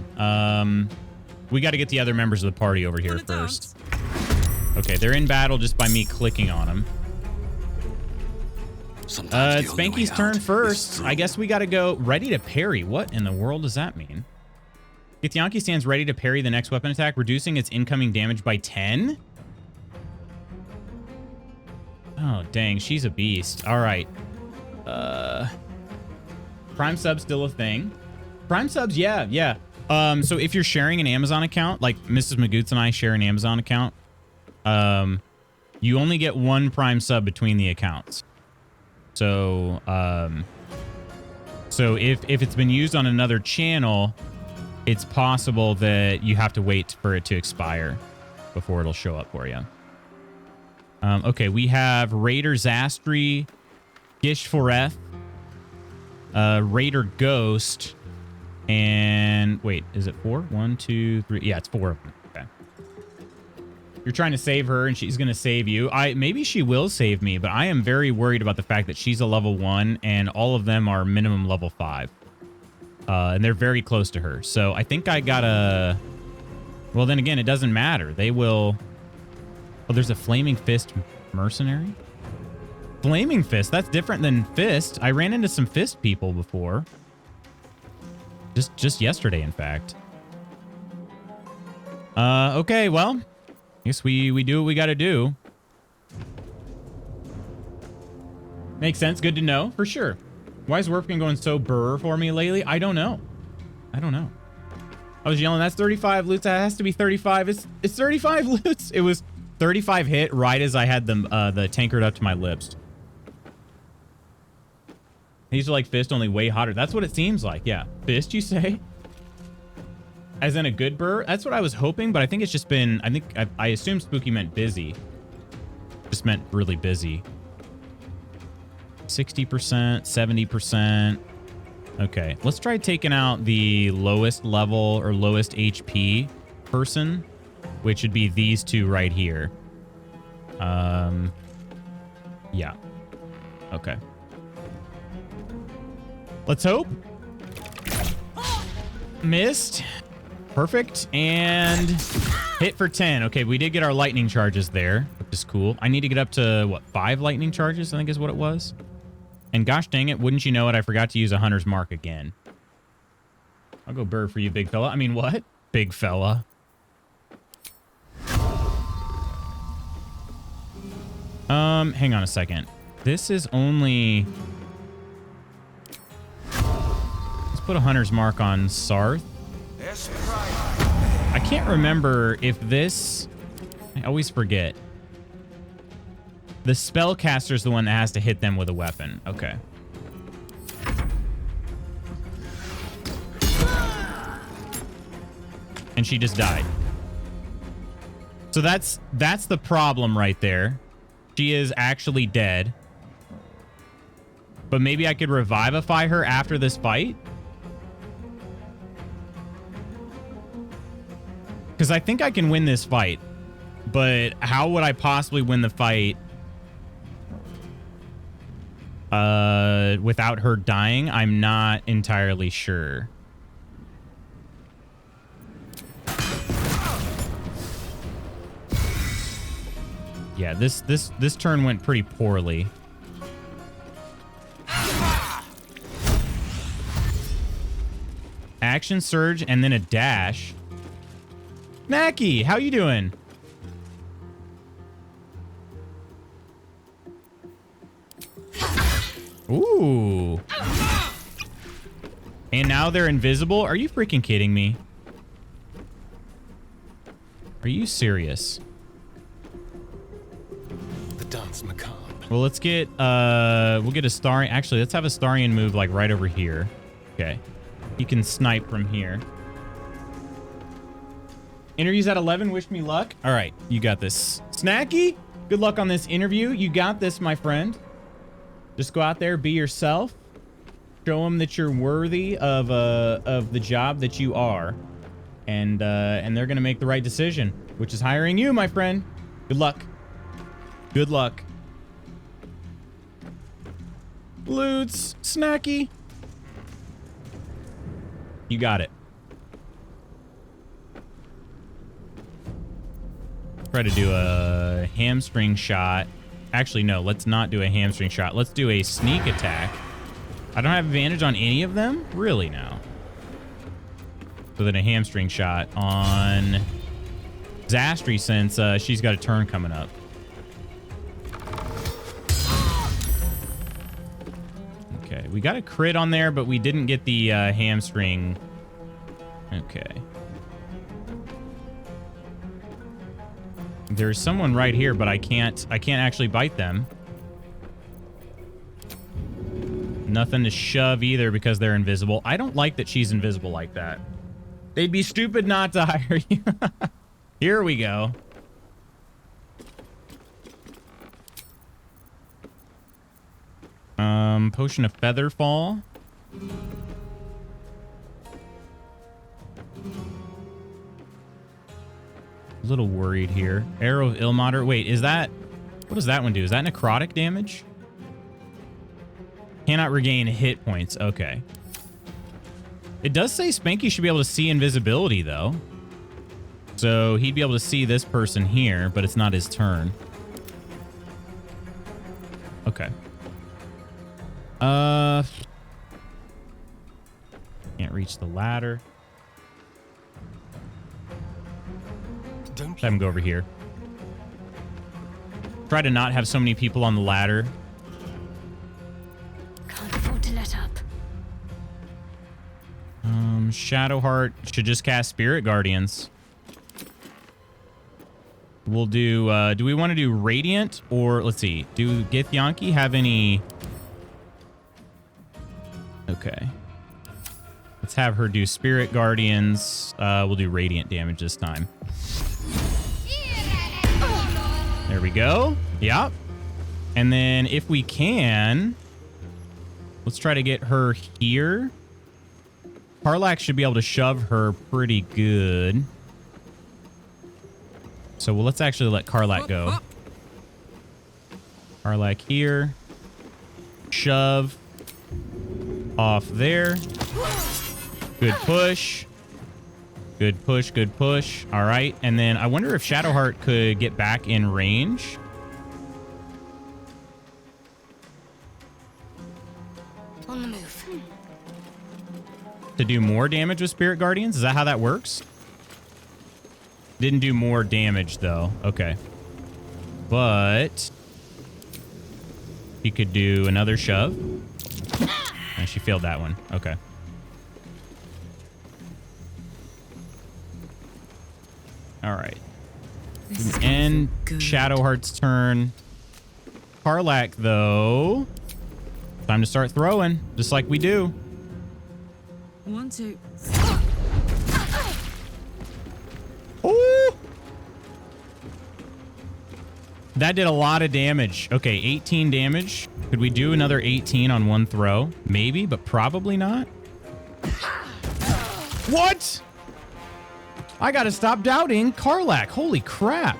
Speaker 1: We got to get the other members of the party over here first. Okay, they're in battle just by me clicking on them. It's Spanky's turn first. I guess we got to go ready to parry. What in the world does that mean? Githyanki stands ready to parry the next weapon attack, reducing its incoming damage by 10? Oh, dang. She's a beast. All right. Prime sub's still a thing. Prime subs, yeah. So if you're sharing an Amazon account, like Mrs. Magoots and I share an Amazon account, you only get 1 Prime sub between the accounts. So, so if it's been used on another channel, it's possible that you have to wait for it to expire before it'll show up for you. Okay, we have Raider Zastri, Gish Foreth, Raider Ghost, and wait, is it 4? 1, 2, 3. Yeah, it's 4 of them. Okay. You're trying to save her, and she's going to save you. Maybe she will save me, but I am very worried about the fact that she's a level 1, and all of them are minimum level 5. And they're very close to her. So I think I gotta... Well, then again, it doesn't matter. They will... Oh, there's a Flaming Fist mercenary? Flaming Fist? That's different than Fist. I ran into some Fist people before. Just yesterday, in fact. Okay, well... I guess we do what we gotta do. Makes sense. Good to know, for sure. Why is Worfkin going so burr for me lately? I don't know. I was yelling, that's 35 loots. That has to be 35. It's 35 loots. It was 35 hit right as I had the tankard up to my lips. These are like Fist, only way hotter. That's what it seems like. Yeah. Fist, you say? As in a good burr? That's what I was hoping, but I think it's just been... I assume spooky meant busy. Just meant really busy. 60%, 70%. Okay, let's try taking out the lowest level or lowest HP person, which would be these two right here. Yeah. Okay. Let's hope. Missed. Perfect. And hit for 10. Okay, we did get our lightning charges there, which is cool. I need to get up to, what, 5 lightning charges, I think is what it was. And gosh dang it, wouldn't you know it, I forgot to use a hunter's mark again. I'll go burr for you, big fella. I mean, what? Big fella. Hang on a second. This is only... Let's put a hunter's mark on Sarth. I can't remember if this... I always forget. The spellcaster's the one that has to hit them with a weapon. Okay. And she just died. So that's the problem right there. She is actually dead. But maybe I could revivify her after this fight? Because I think I can win this fight. But how would I possibly win the fight without her dying? I'm not entirely sure. Yeah, this turn went pretty poorly. Action surge and then a dash. Mackie, how you doing? Ooh. And now they're invisible? Are you freaking kidding me? Are you serious?
Speaker 10: The dance macabre.
Speaker 1: Well, let's get we'll get a Starian. Actually, let's have a Starian move like right over here. Okay. You can snipe from here. Interviews at 11. Wish me luck. All right, you got this. Snacky? Good luck on this interview. You got this, my friend. Just go out there, be yourself. Show them that you're worthy of the job that you are. And they're going to make the right decision, which is hiring you, my friend. Good luck. Good luck. Loots, snacky. You got it. Try to do a hamstring shot. Actually, no, let's not do a hamstring shot. Let's do a sneak attack. I don't have advantage on any of them? Really now. So then a hamstring shot on Zastri since she's got a turn coming up. Okay, we got a crit on there, but we didn't get the hamstring. Okay. There's someone right here, but I can't actually bite them. Nothing to shove either because they're invisible. I don't like that she's invisible like that. They'd be stupid not to hire you. Here we go. Potion of Feather Fall. A little worried here. Arrow of Ilmater. Wait, is that... What does that one do? Is that necrotic damage? Cannot regain hit points. Okay. It does say Spanky should be able to see invisibility, though. So he'd be able to see this person here, but it's not his turn. Okay. Can't reach the ladder. Have him go over here. Try to not have so many people on the ladder.
Speaker 8: Can't afford to let up.
Speaker 1: Shadowheart should just cast Spirit Guardians. We'll do, do we want to do Radiant or, let's see, do Githyanki have any? Okay. Let's have her do Spirit Guardians. We'll do Radiant damage this time. There we go. Yep. And then if we can, let's try to get her here. Karlak should be able to shove her pretty good. So well, let's actually let Karlak go. Karlak here. Shove. Off there. Good push. Good push, good push. All right. And then I wonder if Shadowheart could get back in range.
Speaker 8: On the move.
Speaker 1: To do more damage with Spirit Guardians? Is that how that works? Didn't do more damage, though. Okay. But he could do another shove. And she failed that one. Okay. All right. End Shadowheart's turn. Karlak, though. Time to start throwing, just like we do.
Speaker 11: 1, 2.
Speaker 1: Ooh! That did a lot of damage. Okay, 18 damage. Could we do another 18 on one throw? Maybe, but probably not. What? I gotta stop doubting Karlak. Holy crap.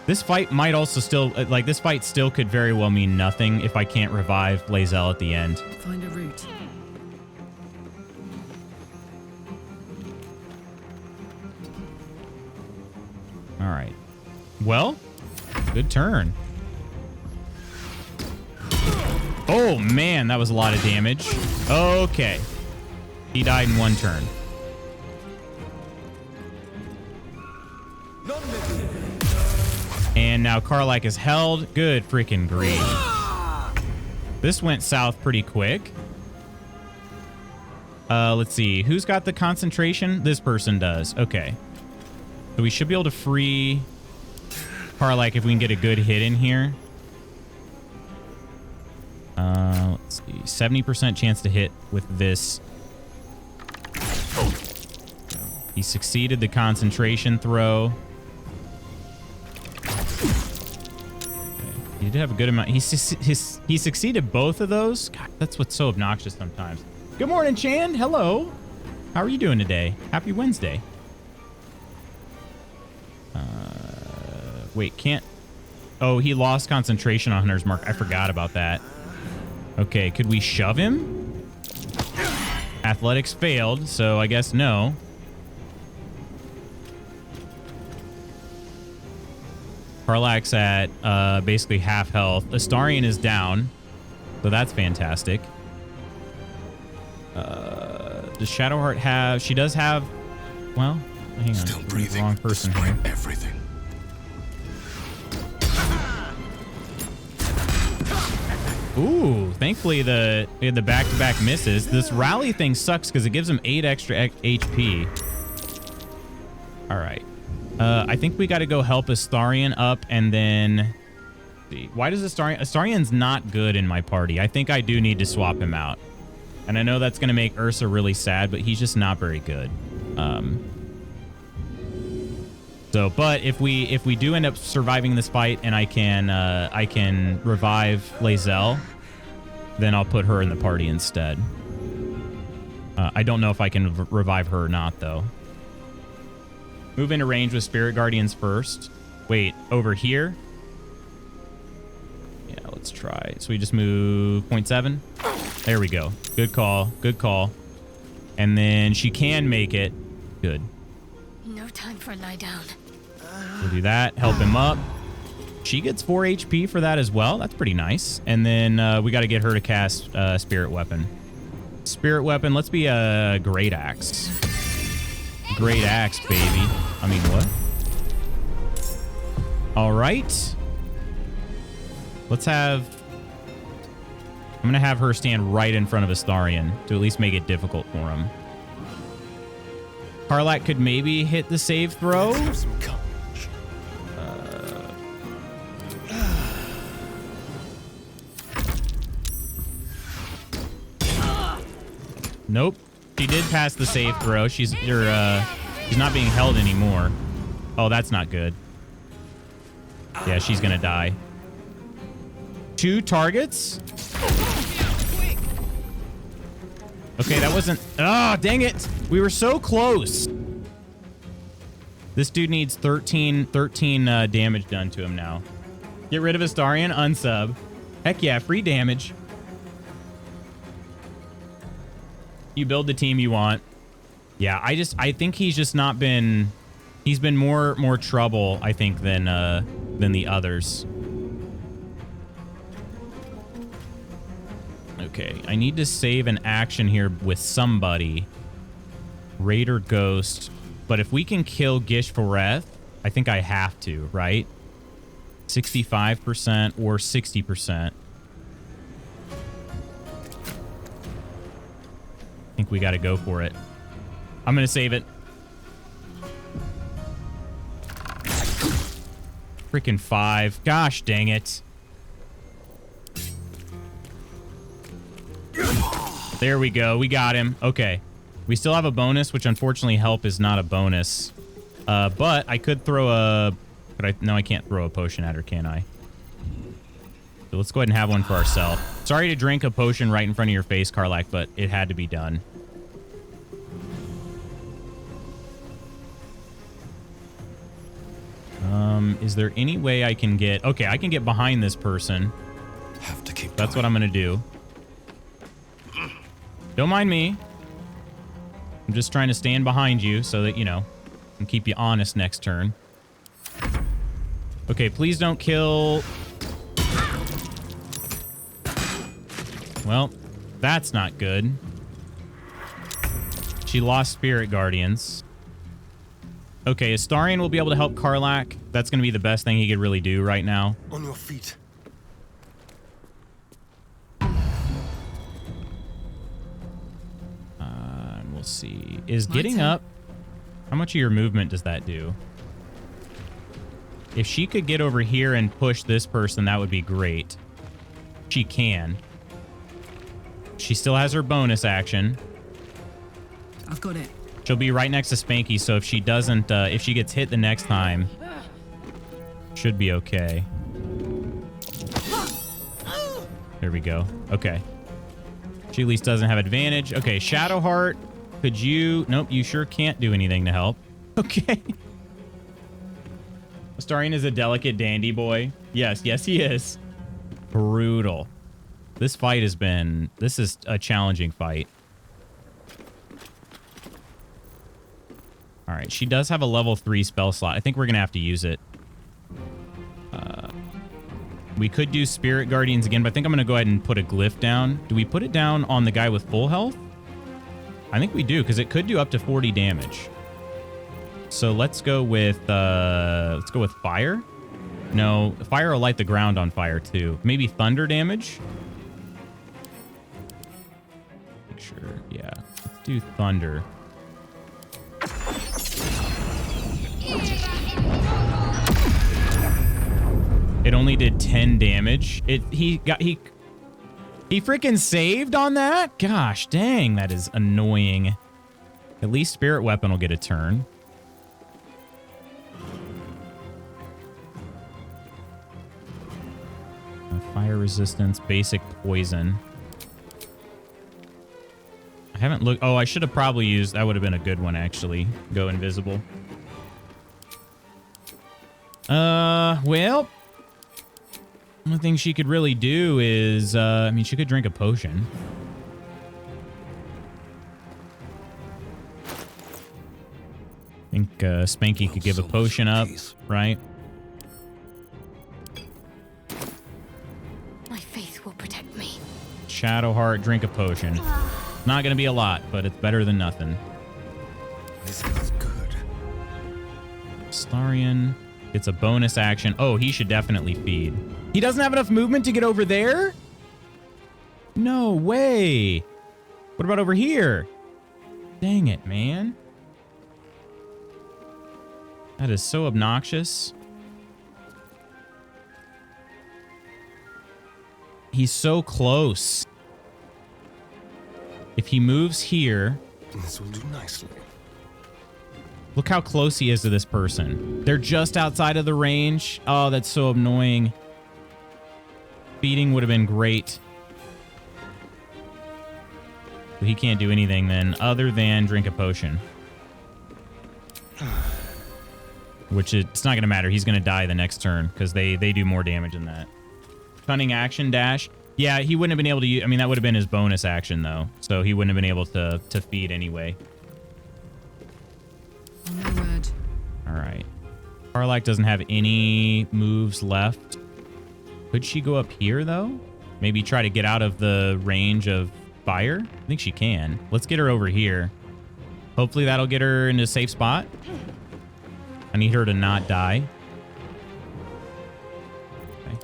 Speaker 1: This fight might also still, like, this fight still could very well mean nothing if I can't revive Blazel at the end.
Speaker 11: Find a route.
Speaker 1: All right. Well, good turn. Oh, man, that was a lot of damage. Okay. He died in one turn. And now Karlak is held. Good freaking grief. This went south pretty quick. Let's see. Who's got the concentration? This person does. Okay. So we should be able to free Karlak if we can get a good hit in here. Let's see. 70% chance to hit with this. He succeeded the concentration throw. did have a good amount. He succeeded both of those. God, that's what's so obnoxious sometimes. Good morning, Chan. Hello. How are you doing today? Happy Wednesday. Wait, can't... Oh, he lost concentration on Hunter's Mark. I forgot about that. Okay, could we shove him? Athletics failed, so I guess no. Karlak's at basically half health. Astarion is down, so that's fantastic. Does Shadowheart have... She does have... Well, hang on.
Speaker 6: Still breathing.
Speaker 1: Wrong person here.
Speaker 6: Everything.
Speaker 1: Ooh, thankfully we had the back-to-back misses. This rally thing sucks because it gives him 8 extra HP. All right. I think we got to go help Astarion up and then... See, why does Astarion's not good in my party. I think I do need to swap him out. And I know that's going to make Ursa really sad, but he's just not very good. But if we do end up surviving this fight and I can revive Lae'zel, then I'll put her in the party instead. I don't know if I can revive her or not, though. Move into range with Spirit Guardians first. Wait, over here? Yeah, let's try. So we just move 0.7. There we go. Good call. Good call. And then she can make it. Good.
Speaker 8: No time for a lie down.
Speaker 1: We'll do that. Help him up. She gets 4 HP for that as well. That's pretty nice. And then we got to get her to cast Spirit Weapon. Spirit Weapon. Let's be a Great Axe. Great Axe, baby. I mean, what? All right. Let's have... I'm going to have her stand right in front of Astarion to at least make it difficult for him. Karlak could maybe hit the save throw. Nope. She did pass the save throw. She's not being held anymore. Oh, that's not good. Yeah, she's going to die. 2 targets? Okay, that wasn't... Oh, dang it. We were so close. This dude needs 13 damage done to him now. Get rid of Astarion, unsub. Heck yeah, free damage. You build the team you want. Yeah, I think he's just not been... He's been more trouble, I think, than the others. Okay, I need to save an action here with somebody. Raider Ghost. But if we can kill Gish Foreth, I think I have to, right? 65% or 60%. I think we got to go for it. I'm going to save it. Freaking 5. Gosh dang it. There we go. We got him. Okay. We still have a bonus, which unfortunately help is not a bonus. But I could throw a... No, I can't throw a potion at her, can I? So let's go ahead and have one for ourselves. Sorry to drink a potion right in front of your face, Karlak, but it had to be done. Is there any way I can get... Okay, I can get behind this person.
Speaker 6: Have to keep
Speaker 1: That's what I'm going to do. Don't mind me. I'm just trying to stand behind you so that, you know, I can keep you honest next turn. Okay, please don't kill... Well, that's not good. She lost Spirit Guardians. Okay, Astarion will be able to help Karlak. That's going to be the best thing he could really do right now.
Speaker 6: On your feet.
Speaker 1: We'll see. Is getting up... How much of your movement does that do? If she could get over here and push this person, that would be great. She can. She still has her bonus action.
Speaker 11: I've got it.
Speaker 1: She'll be right next to Spanky, so if she doesn't, if she gets hit the next time, should be okay. There we go. Okay. She at least doesn't have advantage. Okay, Shadowheart, could you... Nope, you sure can't do anything to help. Okay. Astarion is a delicate dandy boy. Yes, yes he is. Brutal. This fight has been... This is a challenging fight. All right, she does have a level 3 spell slot. I think we're going to have to use it. We could do Spirit Guardians again, but I think I'm going to go ahead and put a glyph down. Do we put it down on the guy with full health? I think we do, because it could do up to 40 damage. So let's go with fire. No, fire will light the ground on fire too. Maybe thunder damage. Make sure, yeah. Let's do thunder. It only did 10 damage. He freaking saved on that? Gosh, dang, that is annoying. At least Spirit Weapon will get a turn. Fire resistance, basic poison. I haven't looked. Oh, I should have probably used. That would have been a good one, actually. Go invisible. Well, only thing she could really do is, I mean, she could drink a potion. I think Spanky could give a potion up, right?
Speaker 8: My faith will protect me.
Speaker 1: Shadowheart, drink a potion. Not going to be a lot, but it's better than nothing.
Speaker 6: This feels good.
Speaker 1: Astarion gets a bonus action. Oh, he should definitely feed. He doesn't have enough movement to get over there? No way. What about over here? Dang it, man. That is so obnoxious. He's so close. If he moves here...
Speaker 6: This will do nicely.
Speaker 1: Look how close he is to this person. They're just outside of the range. Oh, that's so annoying. Feeding would have been great. But he can't do anything then other than drink a potion. Which it's not going to matter. He's going to die the next turn because they do more damage than that. Cunning action dash. Yeah, he wouldn't have been able to use... I mean, that would have been his bonus action, though. So he wouldn't have been able to feed anyway.
Speaker 11: No word.
Speaker 1: All right. Karlach doesn't have any moves left. Could she go up here, though? Maybe try to get out of the range of fire? I think she can. Let's get her over here. Hopefully that'll get her into a safe spot. I need her to not die. Okay.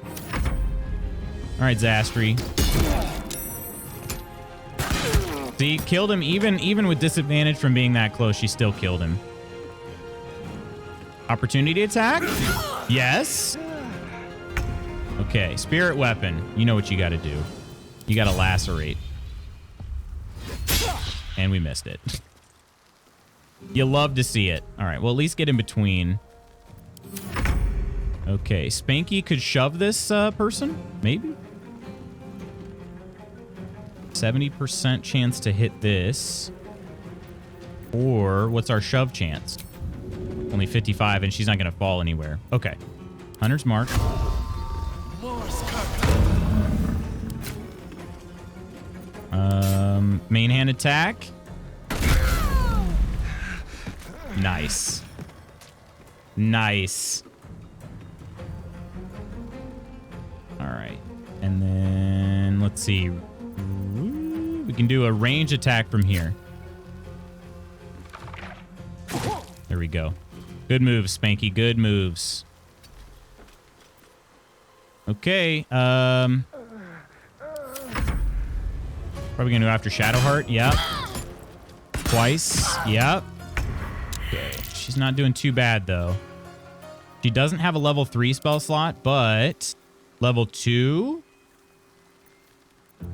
Speaker 1: All right, Zastri. See, killed him even with disadvantage from being that close. She still killed him. Opportunity attack? Yes. Okay, Spirit Weapon. You know what you got to do. You got to lacerate. And we missed it. You love to see it. All right, well, at least get in between. Okay, Spanky could shove this person, maybe? 70% chance to hit this. Or what's our shove chance? Only 55, and she's not going to fall anywhere. Okay. Hunter's Mark. Main hand attack. Nice. Nice. All right. And then let's see. We can do a range attack from here. There we go. Good moves, Spanky. Good moves. Okay. Probably gonna go after Shadowheart. Yep. Twice. Yep. Okay. She's not doing too bad though. She doesn't have a level 3 spell slot, but level 2. I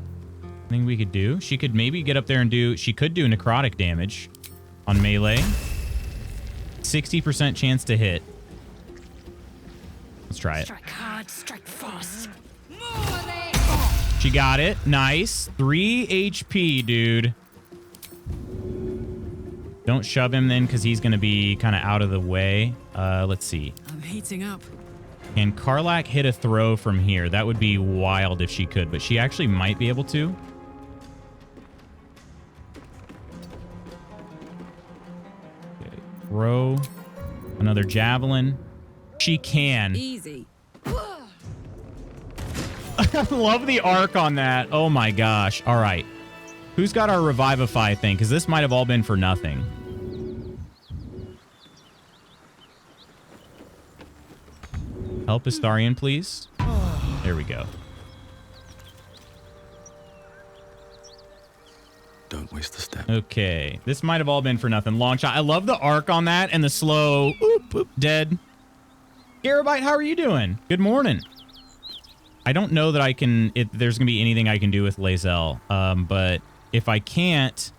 Speaker 1: think we could do. She could maybe get up there and do. She could do necrotic damage on melee. 60% chance to hit. Let's try it.
Speaker 8: Strike hard, strike fast.
Speaker 1: She got it. Nice. 3 HP, dude. Don't shove him then, because he's going to be kind of out of the way. Let's see.
Speaker 11: I'm heating up.
Speaker 1: Can Karlak hit a throw from here? That would be wild if she could, but she actually might be able to. Okay, throw. Another javelin. She can.
Speaker 11: Easy.
Speaker 1: I love the arc on that. Oh my gosh. All right. Who's got our Revivify thing? Because this might have all been for nothing. Help Astarion, please. There we go.
Speaker 6: Don't waste the step.
Speaker 1: Okay. This might have all been for nothing. Long shot. I love the arc on that and the slow. Oop, oop, dead. Garabite, how are you doing? Good morning. I don't know that I can... there's going to be anything I can do with Lae'zel. But if I can't,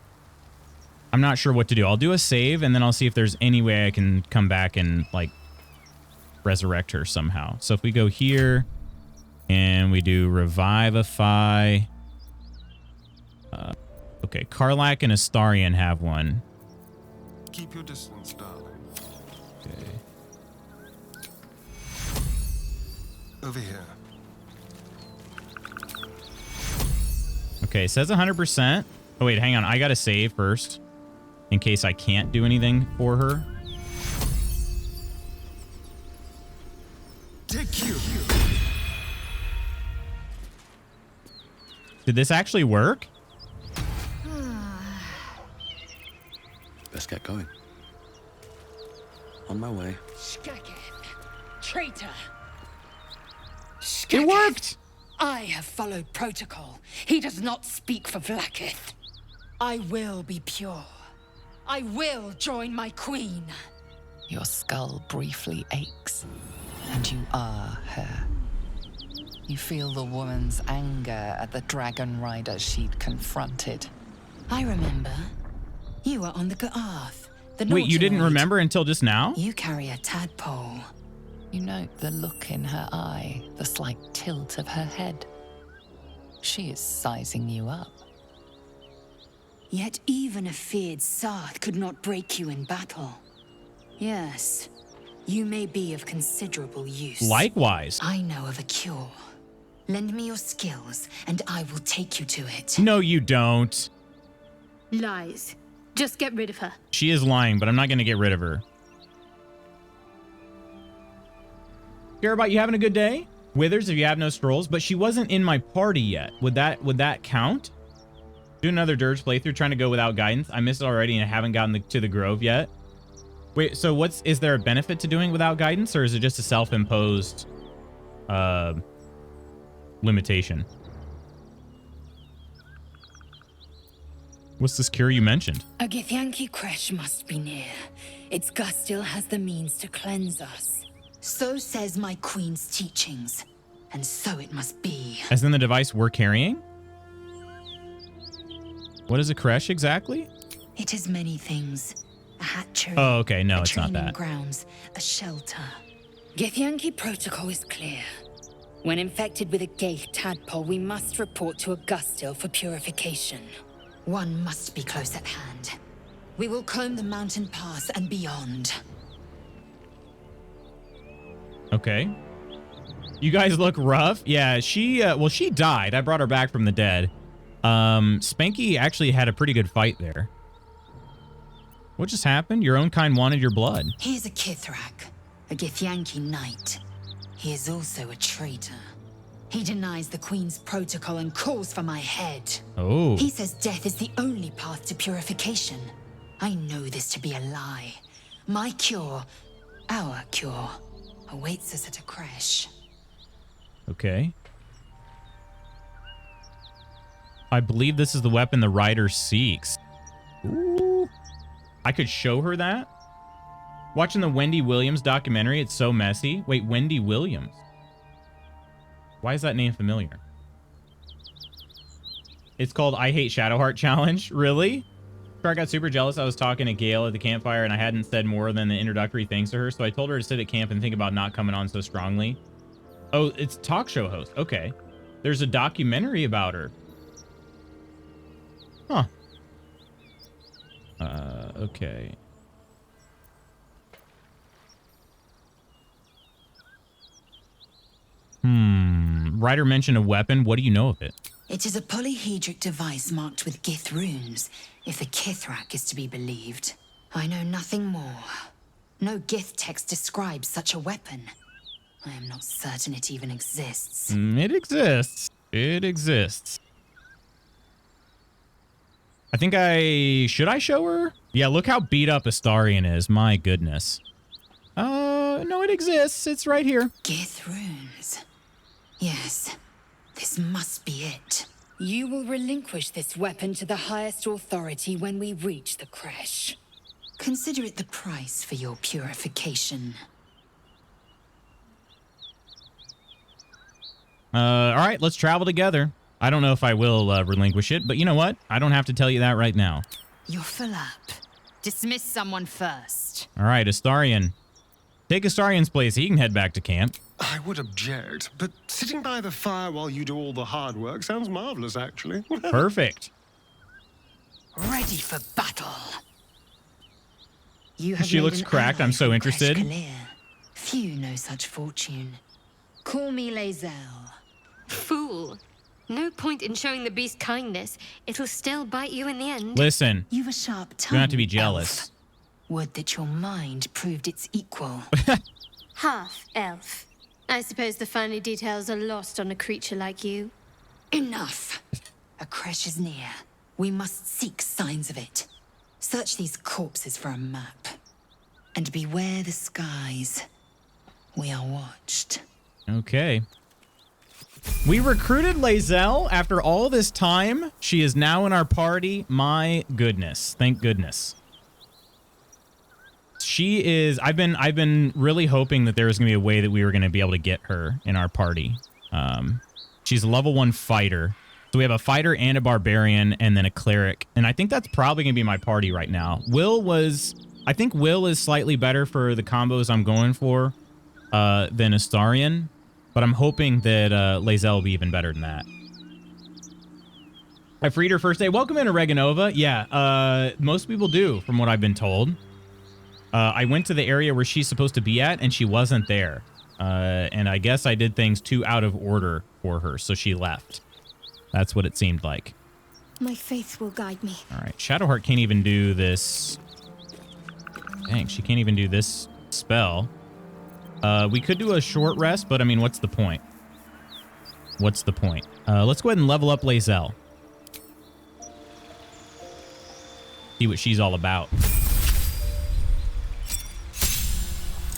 Speaker 1: I'm not sure what to do. I'll do a save, and then I'll see if there's any way I can come back and, like, resurrect her somehow. So if we go here, and we do Revivify... okay, Karlak and Astarion have one.
Speaker 6: Keep your distance, darling.
Speaker 1: Okay.
Speaker 6: Over here.
Speaker 1: Okay, it says 100%. Oh, wait, hang on. I got to save first in case I can't do anything for her.
Speaker 6: Take you.
Speaker 1: Did this actually work?
Speaker 6: Let's get going. On my way.
Speaker 8: Traitor!
Speaker 1: It worked!
Speaker 8: I have followed protocol. He does not speak for Vlaakith. I will be pure. I will join my queen.
Speaker 7: Your skull briefly aches, and you are her. You feel the woman's anger at the dragon rider she'd confronted.
Speaker 8: I remember. You were on the Ga'ath.
Speaker 1: Wait, you didn't remember until just now?
Speaker 8: You carry a tadpole.
Speaker 7: You note the look in her eye, the slight tilt of her head. She is sizing you up.
Speaker 8: Yet even a feared Sarth could not break you in battle. Yes, you may be of considerable use.
Speaker 1: Likewise.
Speaker 8: I know of a cure. Lend me your skills, and I will take you to it.
Speaker 1: No, you don't.
Speaker 12: Lies. Just get rid of her.
Speaker 1: She is lying, but I'm not going to get rid of her. Garabite, you having a good day? Withers, if you have no scrolls, but she wasn't in my party yet. Would that count? Do another Dirge playthrough, trying to go without guidance. I missed it already and I haven't gotten to the Grove yet. Wait, so is there a benefit to doing without guidance, or is it just a self-imposed limitation? What's this cure you mentioned?
Speaker 8: A Githyanki Kresh must be near. Its Gustil has the means to cleanse us. So says my queen's teachings, and so it must be.
Speaker 1: As in the device we're carrying? What is a Kresh exactly?
Speaker 8: It is many things. A hatchery.
Speaker 1: Oh, okay. No, it's not that.
Speaker 8: Grounds, a shelter. Githyanki protocol is clear. When infected with a Gaith tadpole, we must report to a Gustil for purification. One must be close at hand. We will comb the mountain pass and beyond.
Speaker 1: Okay. You guys look rough. Yeah, she died. I brought her back from the dead. Spanky actually had a pretty good fight there. What just happened? Your own kind wanted your blood.
Speaker 8: He is a Kithrak, a Githyanki knight. He is also a traitor. He denies the Queen's protocol and calls for my head.
Speaker 1: Oh.
Speaker 8: He says death is the only path to purification. I know this to be a lie. My cure, our cure, awaits us at a creche.
Speaker 1: Okay. I believe this is the weapon the rider seeks. Ooh. I could show her that? Watching the Wendy Williams documentary, it's so messy. Wait, Wendy Williams? Why is that name familiar? It's called I Hate Shadowheart Challenge. Really? I got super jealous. I was talking to Gale at the campfire and I hadn't said more than the introductory things to her, so I told her to sit at camp and think about not coming on so strongly. Oh, it's talk show host. Okay. There's a documentary about her. Huh. Okay. Writer mentioned a weapon. What do you know of it?
Speaker 8: It is a polyhedric device marked with Gith runes, if the Kithrak is to be believed. I know nothing more. No Gith text describes such a weapon. I am not certain it even exists.
Speaker 1: It exists. It exists. I think should I show her? Yeah, look how beat up Astarion is. My goodness. No, it exists. It's right here.
Speaker 8: Gith runes. Yes, this must be it. You will relinquish this weapon to the highest authority when we reach the creche. Consider it the price for your purification.
Speaker 1: All right, let's travel together. I don't know if I will relinquish it, but you know what? I don't have to tell you that right now.
Speaker 8: You're full up. Dismiss someone first.
Speaker 1: All right, Astarion. Take Astarion's place. He can head back to camp.
Speaker 13: I would object, but sitting by the fire while you do all the hard work sounds marvelous, actually.
Speaker 1: Perfect.
Speaker 8: Ready for battle. You have
Speaker 1: She looks cracked. I'm so interested.
Speaker 8: Few know such fortune. Call me Lae'zel.
Speaker 14: Fool. No point in showing the beast kindness. It'll still bite you in the end.
Speaker 1: Listen.
Speaker 8: You've a sharp tongue.
Speaker 1: You don't have to be jealous.
Speaker 8: Elf. Would that your mind proved its equal.
Speaker 14: Half elf. I suppose the finer details are lost on a creature like you.
Speaker 8: Enough. A creche is near. We must seek signs of it. Search these corpses for a map. And beware the skies. We are watched.
Speaker 1: Okay. We recruited Lae'zel after all this time. She is now in our party. My goodness. Thank goodness. She is... I've been really hoping that there was going to be a way that we were going to be able to get her in our party. She's a level 1 fighter. So we have a fighter and a barbarian and then a cleric. And I think that's probably going to be my party right now. I think Will is slightly better for the combos I'm going for than Astarion. But I'm hoping that Lae'zel will be even better than that. I freed her first day. Welcome in, Oregonova. Yeah, most people do, from what I've been told. I went to the area where she's supposed to be at, and she wasn't there. And I guess I did things too out of order for her, so she left. That's what it seemed like.
Speaker 14: My faith will guide me.
Speaker 1: All right, Shadowheart can't even do this. Dang, she can't even do this spell. We could do a short rest, but I mean, what's the point? What's the point? Let's go ahead and level up Lae'zel. See what she's all about.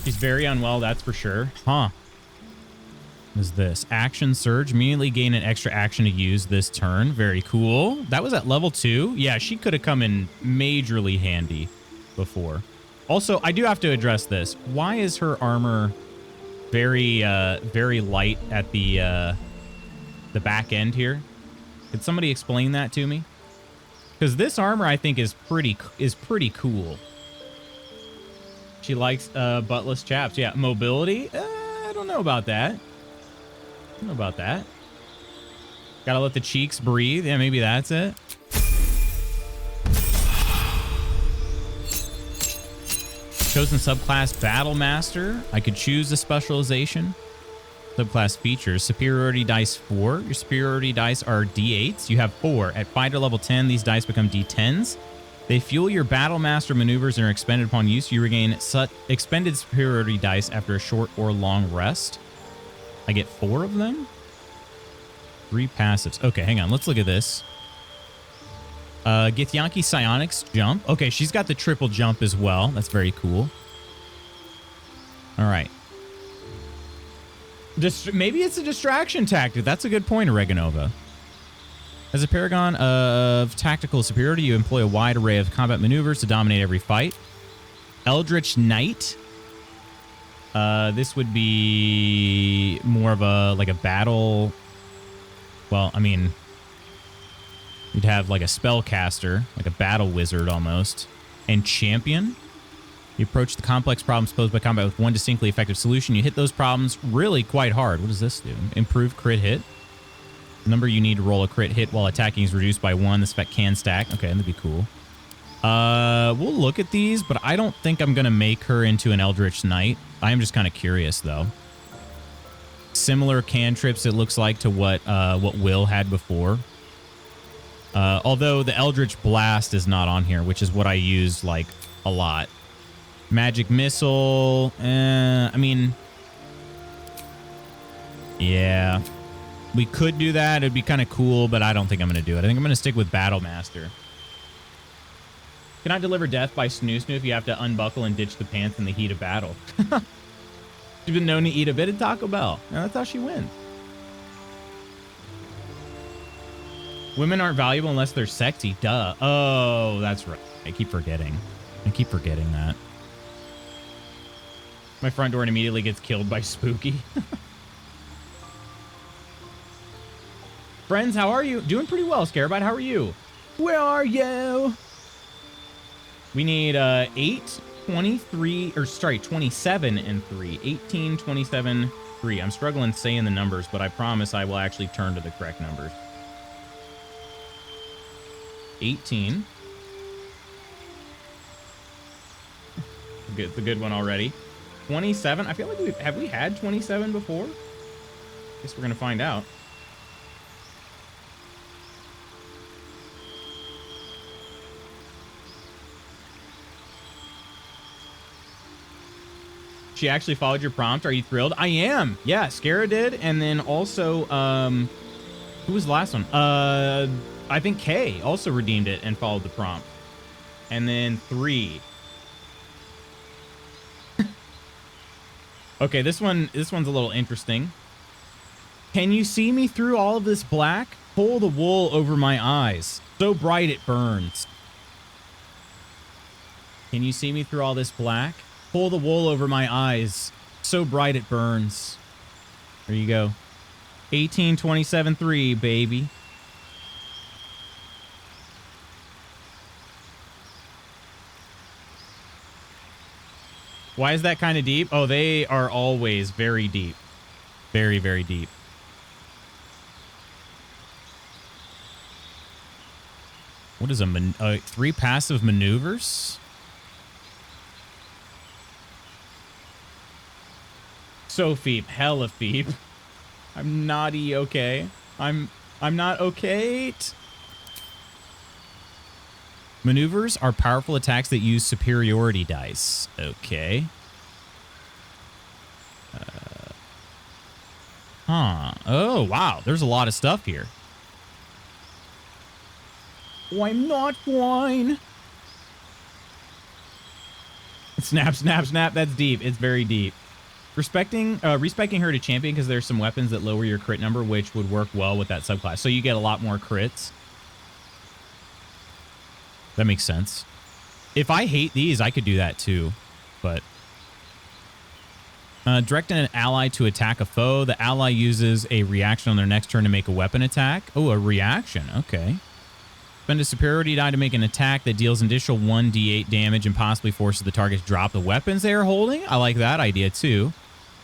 Speaker 1: She's very unwell, that's for sure. Huh. What is this? Action surge. Immediately gain an extra action to use this turn. Very cool. That was at level 2. Yeah, she could have come in majorly handy before. Also, I do have to address this. Why is her armor very light at the back end here? Could somebody explain that to me? Because this armor, I think, is pretty cool. She likes buttless chaps. Yeah, mobility. I don't know about that. I don't know about that. Gotta let the cheeks breathe. Yeah, maybe that's it. Chosen subclass Battle Master. I could choose a specialization. Subclass features. Superiority dice 4. Your superiority dice are D8s. You have 4. At fighter level 10, these dice become D10s. They fuel your Battle Master maneuvers and are expended upon use. You regain expended superiority dice after a short or long rest. I get 4 of them? 3 passives. Okay, hang on. Let's look at this. Githyanki Psionics jump. Okay, she's got the triple jump as well. That's very cool. All right. Maybe it's a distraction tactic. That's a good point, Oregonova. As a paragon of tactical superiority, you employ a wide array of combat maneuvers to dominate every fight. Eldritch Knight. This would be more of a battle. Well, I mean, you'd have like a spellcaster, like a battle wizard almost. And champion. You approach the complex problems posed by combat with one distinctly effective solution. You hit those problems really quite hard. What does this do? Improve crit hit. Number you need to roll a crit hit while attacking is reduced by 1. The spec can stack. Okay, that'd be cool. We'll look at these, but I don't think I'm going to make her into an Eldritch Knight. I am just kind of curious, though. Similar cantrips, it looks like, to what Will had before. Although the Eldritch Blast is not on here, which is what I use, like, a lot. Magic Missile. I mean... Yeah. We could do that. It'd be kind of cool, but I don't think I'm going to do it. I think I'm going to stick with Battle Master. Cannot deliver death by snoo snoo if you have to unbuckle and ditch the pants in the heat of battle. She's been known to eat a bit of Taco Bell. And that's how she wins. Women aren't valuable unless they're sexy. Duh. Oh, that's right. I keep forgetting. That. My front door immediately gets killed by Spooky. Friends, how are you? Doing pretty well, Scarabite. How are you? Where are you? We need 8, 23, or sorry, 27 and 3. 18, 27, 3. I'm struggling saying the numbers, but I promise I will actually turn to the correct numbers. 18. It's a good one already. 27. I feel like have we had 27 before? Guess we're going to find out. She actually followed your prompt. Are you thrilled? I am. Yeah, Scara did. And then also, who was the last one? I think Kay also redeemed it and followed the prompt. And then 3. Okay, this one's a little interesting. Can you see me through all of this black? Pull the wool over my eyes. So bright it burns. Can you see me through all this black? Pull the wool over my eyes. So bright it burns. There you go. 1827.3, baby. Why is that kind of deep? Oh, they are always very deep. Very, very deep. What is 3 passive maneuvers? So Feep, hella Feep. I'm naughty, okay. I'm not okay. Maneuvers are powerful attacks that use superiority dice. Okay. Oh, wow. There's a lot of stuff here. Oh, I'm not fine. Snap, snap, snap. That's deep. It's very deep. Respecting her to champion because there's some weapons that lower your crit number, which would work well with that subclass. So you get a lot more crits. That makes sense. If I hate these, I could do that too. But directing an ally to attack a foe. The ally uses a reaction on their next turn to make a weapon attack. Oh, a reaction. Okay. Spend a superiority die to make an attack that deals an additional 1d8 damage and possibly forces the target to drop the weapons they are holding. I like that idea too.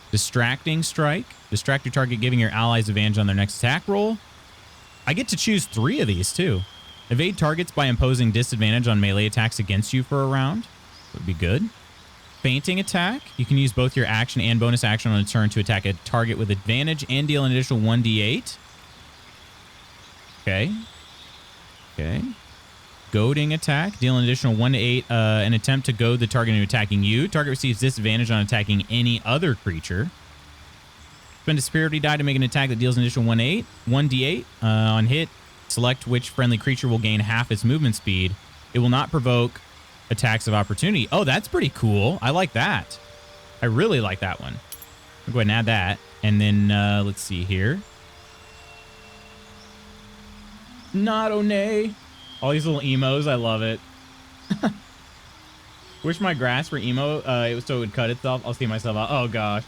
Speaker 1: Distracting strike. Distract your target, giving your allies advantage on their next attack roll. I get to choose 3 of these too. Evade targets by imposing disadvantage on melee attacks against you for a round. Would be good. Fainting attack. You can use both your action and bonus action on a turn to attack a target with advantage and deal an additional 1d8. Okay. Okay. Goading attack. Deal an additional 1 to 8. An attempt to goad the target into attacking you. Target receives disadvantage on attacking any other creature. Spend a superiority die to make an attack that deals an additional 1d8. On hit, select which friendly creature will gain half its movement speed. It will not provoke attacks of opportunity. Oh, that's pretty cool. I like that. I really like that one. I'll go ahead and add that. And then let's see here. Not Onay. All these little emos. I love it. Wish my grass were emo. It was so it would cut itself. I'll see myself out. Oh, gosh.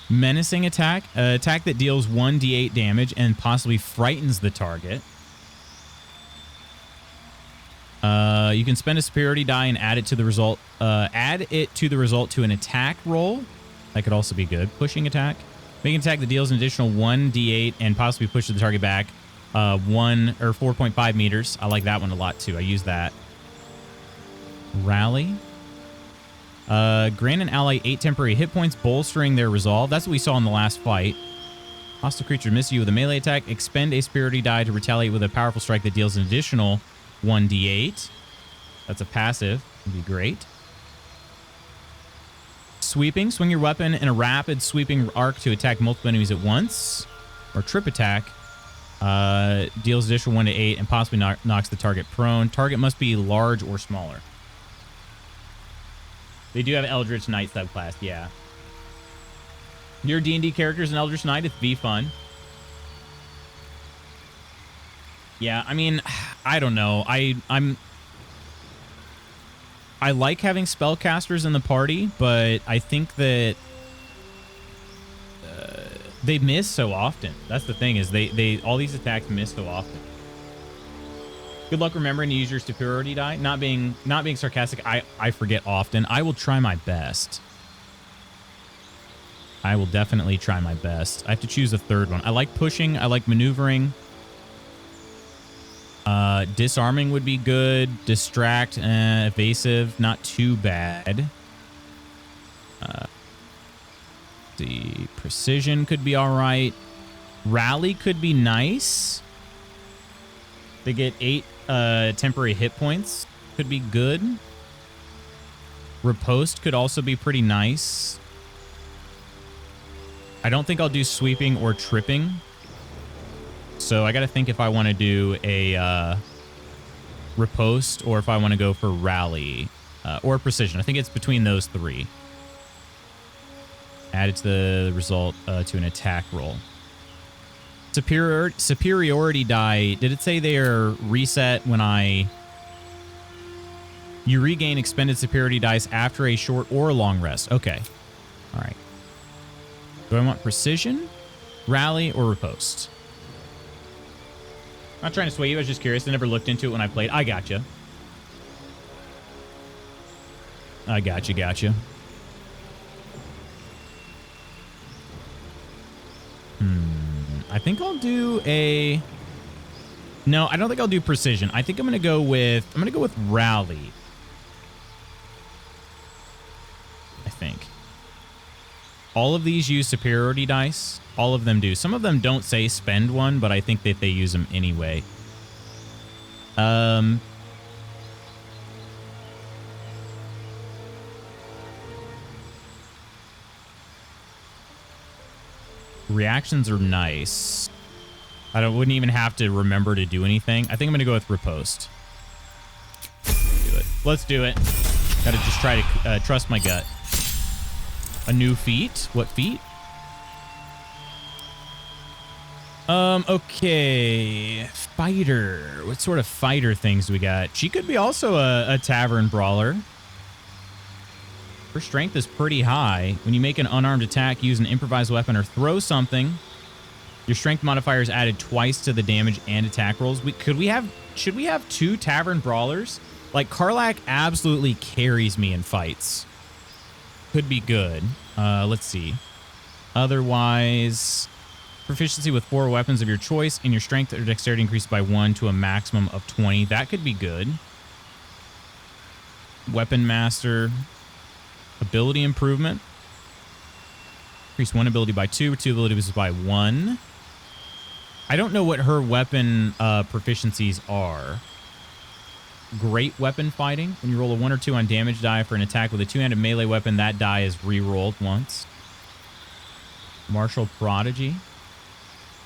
Speaker 1: Menacing attack. Attack that deals 1d8 damage and possibly frightens the target. You can spend a superiority die and add it to the result. Add it to the result to an attack roll. That could also be good. Pushing attack. Make an attack that deals an additional 1d8 and possibly pushes the target back 1 or 4.5 meters. I like that one a lot too. I use that. Rally. Grant an ally 8 temporary hit points, bolstering their resolve. That's what we saw in the last fight. Hostile creature misses you with a melee attack. Expend a superiority die to retaliate with a powerful strike that deals an additional 1d8. That's a passive. Would be great. Sweeping. Swing your weapon in a rapid sweeping arc to attack multiple enemies at once. Or trip attack. Deals additional 1 to 8 and possibly knocks the target prone. Target must be large or smaller. They do have Eldritch Knight subclass, yeah. Your D&D character is an Eldritch Knight. It's be fun. Yeah, I mean, I don't know. I like having spellcasters in the party, but I think that they miss so often. That's the thing, is they all these attacks miss so often. Good luck remembering to use your superiority die. Not being sarcastic, I forget often. I will try my best. I will definitely try my best. I have to choose a third one. I like pushing. I like maneuvering. Disarming would be good. Distract, evasive, not too bad. The precision could be all right. Rally could be nice. They get 8 temporary hit points. Could be good. Riposte could also be pretty nice. I don't think I'll do sweeping or tripping. So I got to think if I want to do a riposte or if I want to go for rally or precision. I think it's between those 3. Added to the result to an attack roll. Superiority die. Did it say they are reset when you regain expended superiority dice after a short or long rest? Okay. All right. Do I want precision, rally, or riposte? I'm not trying to sway you. I was just curious. I never looked into it when I played. I gotcha. Gotcha. I think I'll do a... No, I don't think I'll do precision. I think I'm going to go with... rally. I think. All of these use superiority dice. All of them do. Some of them don't say spend one, but I think that they use them anyway. Reactions are nice. Wouldn't even have to remember to do anything. I think I'm going to go with riposte. Do it. Let's do it. Got to just try to trust my gut. A new feat? What feat? Okay. Fighter. What sort of fighter things do we got? She could be also a tavern brawler. Her strength is pretty high. When you make an unarmed attack, use an improvised weapon or throw something, your strength modifier is added twice to the damage and attack rolls. Should we have 2 tavern brawlers? Like, Karlach absolutely carries me in fights. Could be good. Let's see. Otherwise, proficiency with 4 weapons of your choice and your strength or dexterity increased by 1 to a maximum of 20. That could be good. Weapon master. Ability improvement. Increase 1 ability by 2, 2 abilities by 1. I don't know what her weapon proficiencies are. Great weapon fighting. When you roll a 1 or 2 on damage die for an attack with a 2-handed melee weapon, that die is re-rolled once. Martial prodigy.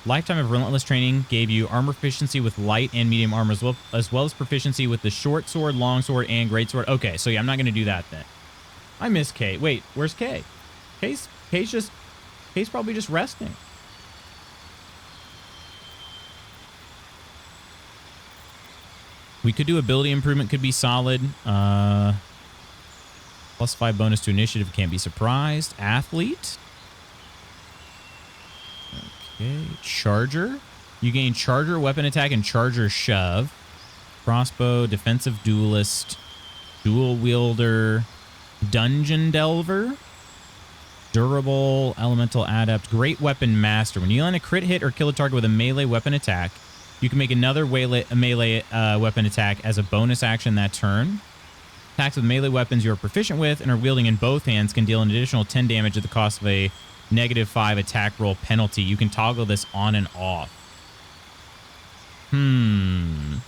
Speaker 1: Lifetime of relentless training gave you armor proficiency with light and medium armor as well as proficiency with the short sword, long sword, and great sword. Okay, so yeah, I'm not going to do that then. I miss Kay. Wait, where's Kay? Kay's probably just resting. We could do ability improvement, could be solid. +5 bonus to initiative, can't be surprised. Athlete. Okay, charger. You gain charger, weapon attack, and charger shove. Crossbow, defensive duelist, dual wielder, dungeon delver, Durable, elemental adept, great weapon master. When you land a crit hit or kill a target with a melee weapon attack, you can make another melee weapon attack as a bonus action that turn. Attacks with melee weapons you are proficient with and are wielding in both hands can deal an additional 10 damage at the cost of a -5 attack roll penalty. You can toggle this on and off. I'm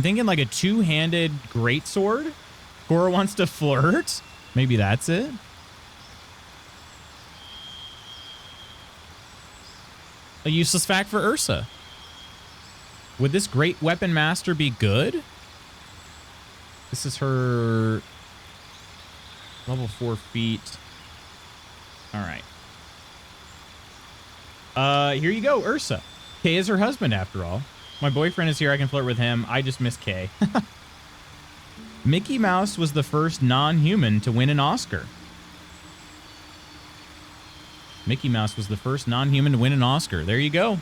Speaker 1: thinking like a two-handed greatsword. Cora wants to flirt. Maybe that's it. A useless fact for Ursa. Would this great weapon master be good? This is her level 4 feat. All right. Here you go, Ursa. Kay is her husband after all. My boyfriend is here. I can flirt with him. I just miss Kay. Mickey Mouse was the first non-human to win an Oscar. Mickey Mouse was the first non-human to win an Oscar. There you go.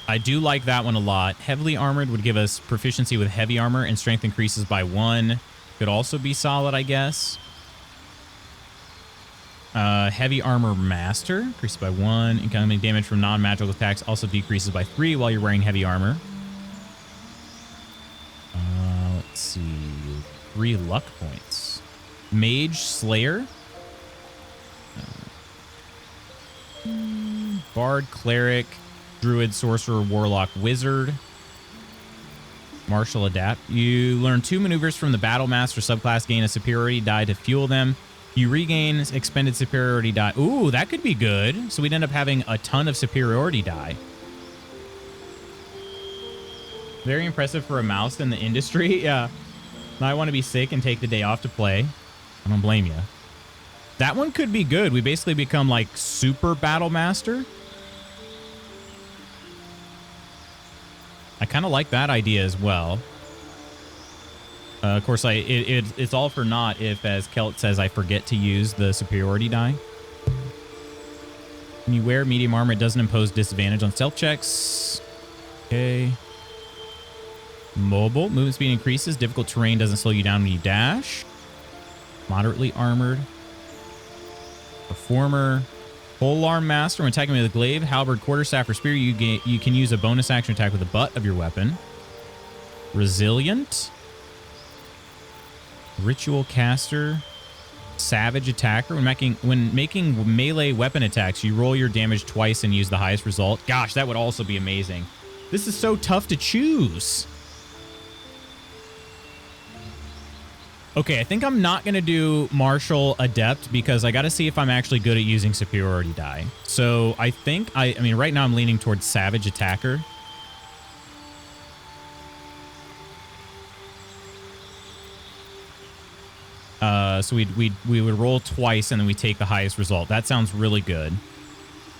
Speaker 1: I do like that one a lot. Heavily armored would give us proficiency with heavy armor and strength increases by 1. Could also be solid, I guess. Heavy armor master increases by 1. Incoming damage from non-magical attacks also decreases by 3 while you're wearing heavy armor. Let's see. 3 luck points. Mage Slayer. Bard, Cleric, Druid, Sorcerer, Warlock, Wizard. Martial Adapt. You learn 2 maneuvers from the Battle Master subclass. Gain a superiority die to fuel them. You regain expended superiority die. Ooh, that could be good. So we'd end up having a ton of superiority die. Very impressive for a mouse in the industry. Yeah. Now I want to be sick and take the day off to play. I don't blame you. That one could be good. We basically become like super Battle Master. I kind of like that idea as well. Of course, it's all for naught if, as Kelt says, I forget to use the superiority die. When you wear medium armor, it doesn't impose disadvantage on stealth checks. Okay. Mobile. Movement speed increases. Difficult terrain doesn't slow you down when you dash. Moderately armored. Performer. Polearm Master. When attacking with a glaive, halberd, quarterstaff, or spear, you can use a bonus action attack with the butt of your weapon. Resilient. Ritual Caster. Savage Attacker. When making melee weapon attacks, you roll your damage twice and use the highest result. Gosh, that would also be amazing. This is so tough to choose. Okay, I think I'm not going to do Martial Adept because I got to see if I'm actually good at using superiority die. So I think, I mean, right now I'm leaning towards Savage Attacker. So we would roll twice and then we take the highest result. That sounds really good.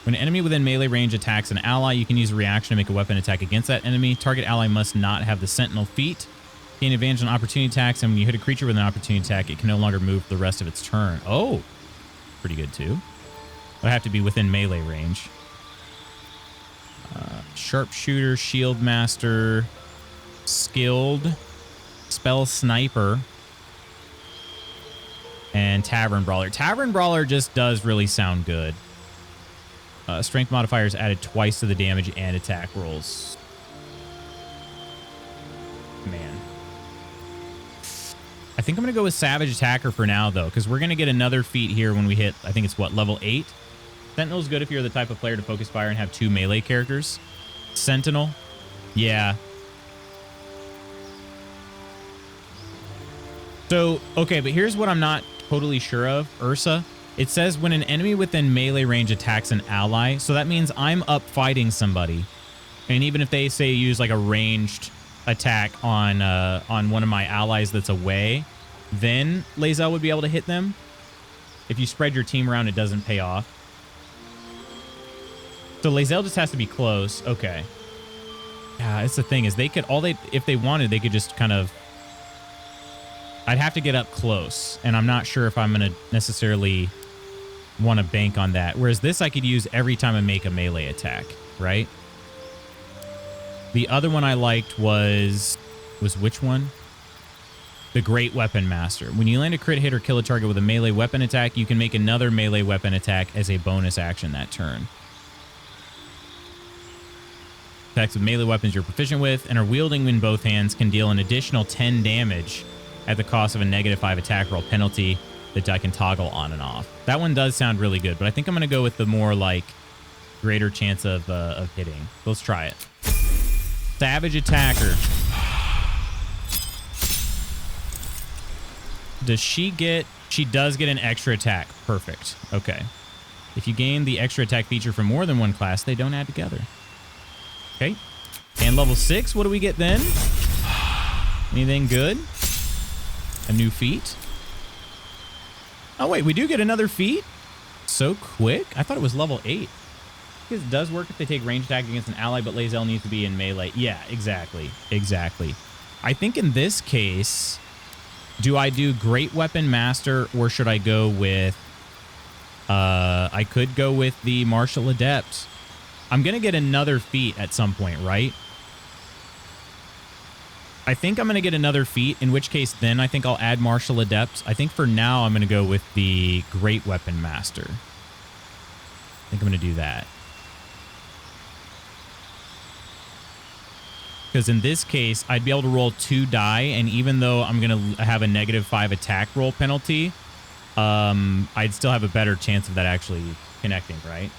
Speaker 1: When an enemy within melee range attacks an ally, you can use a reaction to make a weapon attack against that enemy. Target ally must not have the Sentinel feat. Gain advantage on opportunity attacks, and when you hit a creature with an opportunity attack, it can no longer move for the rest of its turn. Oh, pretty good too. But I have to be within melee range. Sharpshooter, Shield Master, Skilled, Spell Sniper, and Tavern Brawler. Tavern Brawler just does really sound good. Strength modifier is added twice to the damage and attack rolls. Man. I think I'm going to go with Savage Attacker for now, though, because we're going to get another feat here when we hit, I think it's what, level 8? Sentinel's good if you're the type of player to focus fire and have 2 melee characters. Sentinel. Yeah. So, okay, but here's what I'm not totally sure of, Ursa. It says when an enemy within melee range attacks an ally, so that means I'm up fighting somebody. And even if they say use like a ranged attack on one of my allies that's away, then Lae'zel would be able to hit them. If you spread your team around, it doesn't pay off. So Lae'zel just has to be close. Okay. Yeah, it's the thing is they could if they wanted, they could just kind of. I'd have to get up close, and I'm not sure if I'm going to necessarily want to bank on that. Whereas this I could use every time I make a melee attack, right? The other one I liked was which one? The Great Weapon Master. When you land a crit hit or kill a target with a melee weapon attack, you can make another melee weapon attack as a bonus action that turn. Attacks with melee weapons you're proficient with and are wielding in both hands can deal an additional 10 damage at the cost of a -5 attack roll penalty that I can toggle on and off. That one does sound really good, but I think I'm going to go with the more like greater chance of hitting. Let's try it. Savage Attacker. Does she get... She does get an extra attack. Perfect. Okay. If you gain the extra attack feature from more than one class, they don't add together. Okay. And level 6, what do we get then? Anything good? A new feat? Oh, wait, we do get another feat? So quick? I thought it was level 8. Because it does work if they take range attack against an ally, but Lae'zel needs to be in melee. Yeah, exactly. Exactly. I think in this case, do I do Great Weapon Master or should I go with... I could go with the Martial Adept. I'm going to get another feat at some point, right? I think I'm going to get another feat, in which case then I think I'll add Martial Adept. I think for now I'm going to go with the Great Weapon Master. I think I'm going to do that. Because in this case, I'd be able to roll 2 die, and even though I'm going to have a -5 attack roll penalty, I'd still have a better chance of that actually connecting, right?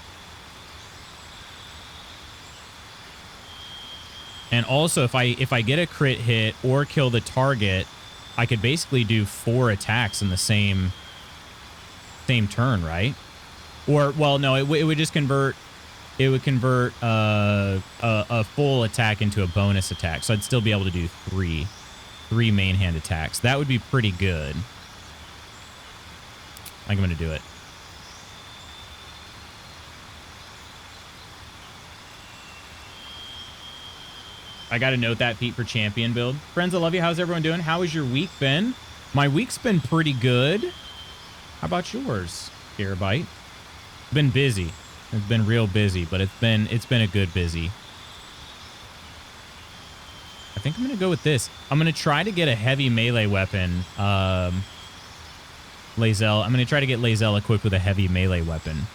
Speaker 1: And also, if I get a crit hit or kill the target, I could basically do 4 attacks in the same turn, right? Or, well, no, it would just convert... It would convert a full attack into a bonus attack. So I'd still be able to do 3 main hand attacks. That would be pretty good. I think I'm going to do it. I got to note that feat for champion build. Friends, I love you. How's everyone doing? How has your week been? My week's been pretty good. How about yours, Garabite? Been busy. It's been real busy, but it's been a good busy. I think I'm going to go with this. I'm going to try to get a heavy melee weapon. Lae'zel. I'm going to try to get Lae'zel equipped with a heavy melee weapon.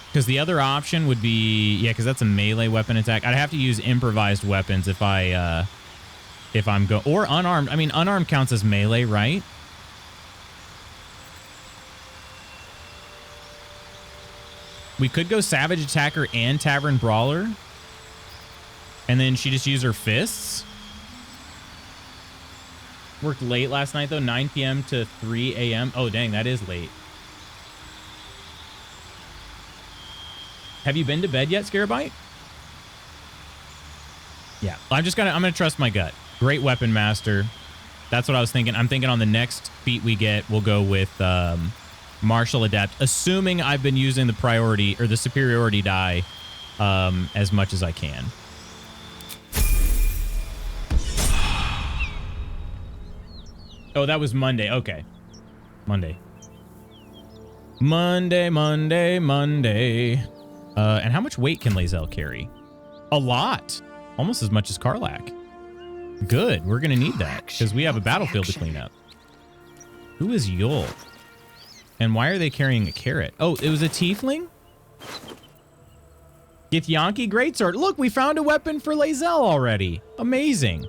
Speaker 1: Because the other option would be... Yeah, because that's a melee weapon attack. I'd have to use improvised weapons if I'm or unarmed. I mean, unarmed counts as melee, right? We could go Savage Attacker and Tavern Brawler. And then she just used her fists. Worked late last night, though. 9 p.m. to 3 a.m. Oh, dang, that is late. Have you been to bed yet, Scarabite? Yeah, I'm gonna trust my gut. Great Weapon Master. That's what I was thinking. I'm thinking on the next feat we get, we'll go with Martial Adept, assuming I've been using the priority or the superiority die as much as I can. Oh, that was Monday. Okay. Monday. And how much weight can Lae'zel carry? A lot. Almost as much as Karlach. Good. We're going to need that because we have a battlefield to clean up. Who is Yul? And why are they carrying a carrot? Oh, it was a tiefling? Githyanki Greatsword. Look, we found a weapon for Lae'zel already. Amazing.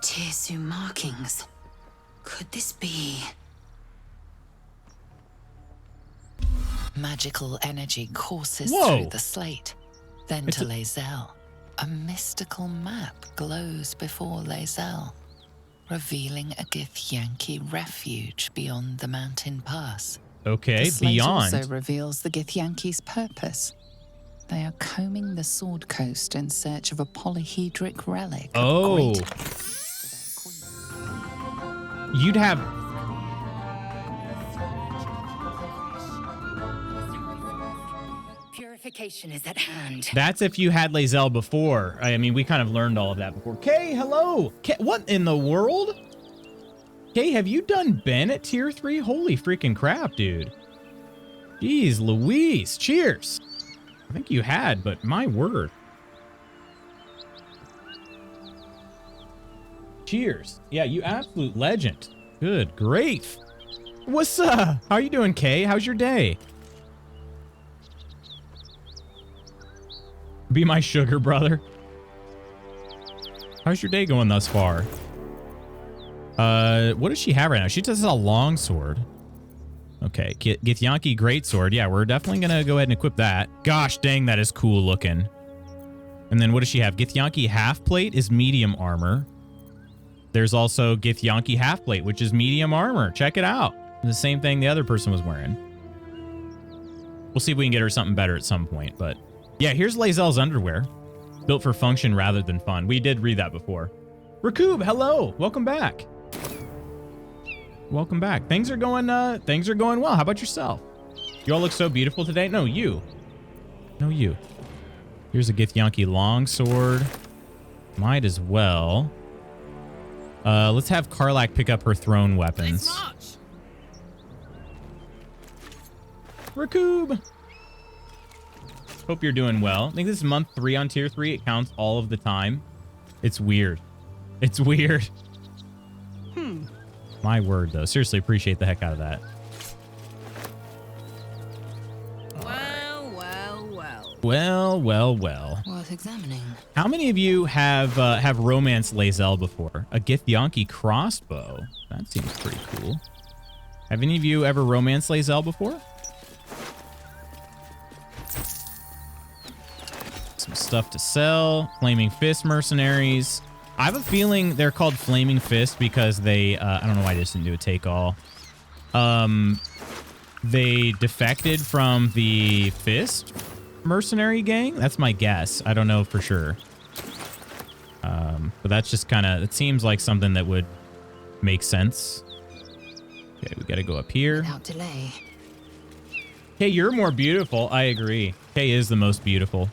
Speaker 8: Tirsu markings. Could this be...
Speaker 7: Magical energy courses through the slate. Then to Lae'zel. A mystical map glows before Lae'zel, revealing a Githyanki refuge beyond the mountain pass.
Speaker 1: Okay,
Speaker 7: the slate
Speaker 1: beyond.
Speaker 7: Also reveals the Githyanki's purpose. They are combing the Sword Coast in search of a polyhedric relic.
Speaker 1: Oh. You'd have...
Speaker 8: Purification is at hand.
Speaker 1: That's if you had Lae'zel before. I mean, we kind of learned all of that before. Kay, hello. Kay, what in the world? Hey, have you done Ben at tier 3? Holy freaking crap, dude. Jeez Louise. Cheers. I think you had, but my word. Cheers. Yeah, you absolute legend. Good grief. What's up? How you doing, Kay? How's your day? Be my sugar brother. How's your day going thus far? What does she have right now? She just has a long sword. Okay, Githyanki greatsword. Yeah, we're definitely gonna go ahead and equip that. Gosh dang, that is cool looking. And then what does she have? Githyanki half plate is medium armor. There's also Githyanki half plate, which is medium armor. Check it out. The same thing the other person was wearing. We'll see if we can get her something better at some point, but yeah, here's Lae'zel's underwear. Built for function rather than fun. We did read that before. Rakub, hello. Welcome back. Welcome back. Things are going well. How about yourself? You all look so beautiful today. No, you. No, you. Here's a Githyanki longsword. Might as well. Let's have Karlach pick up her throne weapons. Rakub. Hope you're doing well. I think this is month 3 on tier 3. It counts all of the time. It's weird. It's weird. My word, though. Seriously, appreciate the heck out of that. Well.
Speaker 8: Worth examining.
Speaker 1: How many of you have romanced Lae'zel before? A Githyanki crossbow. That seems pretty cool. Have any of you ever romanced Lae'zel before? Some stuff to sell. Flaming Fist mercenaries. I have a feeling they're called Flaming Fist because they, I don't know why I just didn't do a take all. They defected from the Fist mercenary gang. That's my guess. I don't know for sure. But that's just kind of, it seems like something that would make sense. Okay, we got to go up here.
Speaker 8: Without delay.
Speaker 1: Hey, you're more beautiful. I agree. Kay is the most beautiful.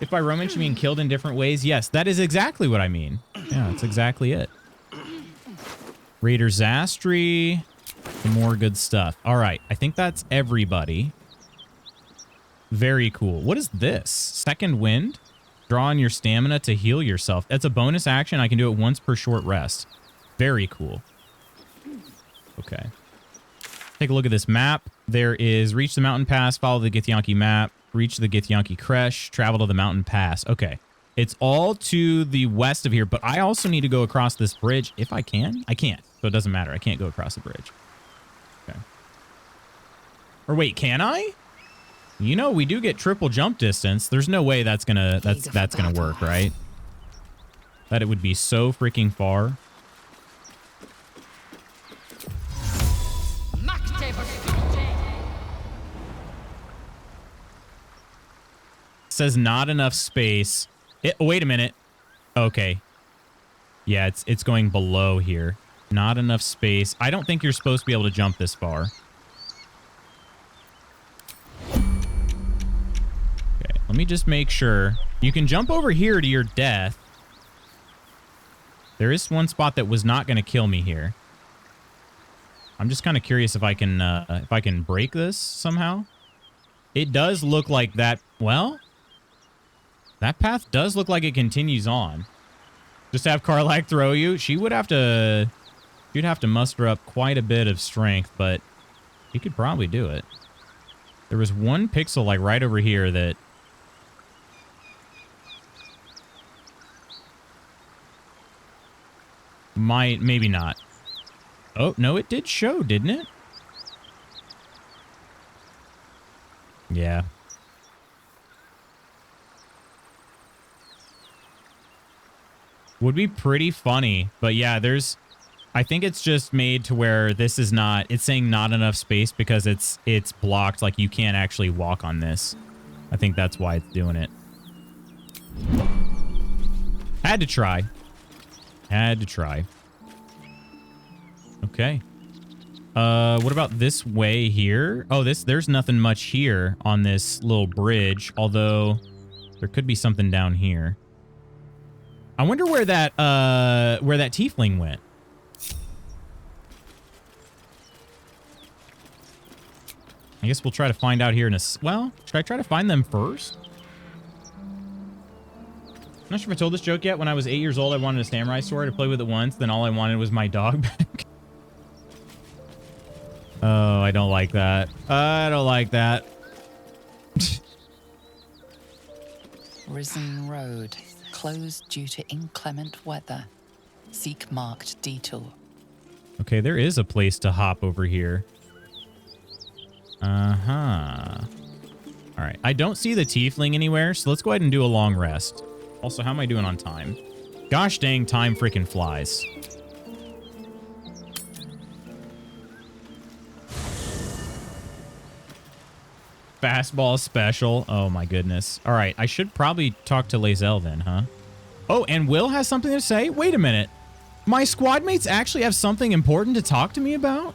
Speaker 1: If by romance you mean killed in different ways, yes, that is exactly what I mean. Yeah, that's exactly it. Raider Zastri. Some more good stuff. All right, I think that's everybody. Very cool. What is this? Second Wind? Draw on your stamina to heal yourself. That's a bonus action. I can do it once per short rest. Very cool. Okay. Take a look at this map. There is reach the mountain pass, follow the Githyanki map. Reach the Githyanki Creche, travel to the mountain pass. Okay. It's all to the west of here, but I also need to go across this bridge if I can. I can't, so it doesn't matter. I can't go across the bridge. Okay. Or wait, can I? You know, we do get triple jump distance. There's no way that's gonna work, right? That it would be so freaking far. Says not enough space. Wait a minute. Okay. Yeah, it's going below here. Not enough space. I don't think you're supposed to be able to jump this far. Okay, let me just make sure. You can jump over here to your death. There is one spot that was not going to kill me here. I'm just kind of curious if I can break this somehow. It does look like that. Well, that path does look like it continues on. Just have Karlach throw you. She would have to... You'd have to muster up quite a bit of strength, but you could probably do it. There was one pixel like right over here that... Maybe not. Oh, no, it did show, didn't it? Yeah. Would be pretty funny, but yeah, I think it's just made to where this is not, it's saying not enough space because it's blocked, like you can't actually walk on this. I think that's why it's doing it. Had to try. Okay. What about this way here? Oh, there's nothing much here on this little bridge, although there could be something down here. I wonder where that tiefling went. I guess we'll try to find out here in a... Well, should I try to find them first? I'm not sure if I told this joke yet. When I was 8 years old, I wanted a samurai sword. I played with it once. Then all I wanted was my dog back. Oh, I don't like that. I don't like that.
Speaker 7: Risen Road, closed due to inclement weather. Seek marked detour.
Speaker 1: Okay, there is a place to hop over here. Uh-huh. All right, I don't see the tiefling anywhere, so let's go ahead and do a long rest. Also, how am I doing on time? Gosh dang, time freaking flies. Fastball special. Oh my goodness. All right, I should probably talk to Lae'zel then, huh? Oh, and Will has something to say? Wait a minute. My squad mates actually have something important to talk to me about?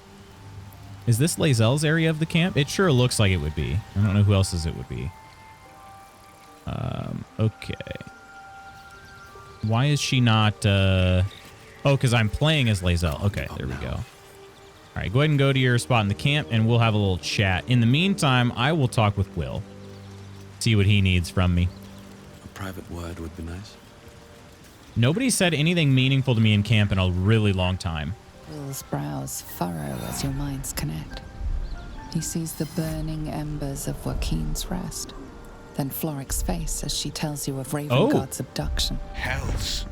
Speaker 1: Is this Lae'zel's area of the camp? It sure looks like it would be. I don't know who else's it would be. Okay. Why is she not, Oh, because I'm playing as Lae'zel. Okay, there we go. All right, go ahead and go to your spot in the camp, and we'll have a little chat. In the meantime, I will talk with Will. See what he needs from me.
Speaker 6: A private word would be nice.
Speaker 1: Nobody said anything meaningful to me in camp in a really long time.
Speaker 7: Will's brows furrow as your minds connect. He sees the burning embers of Joaquin's rest. Then Floric's face as she tells you of Ravengard's abduction.
Speaker 15: Hells.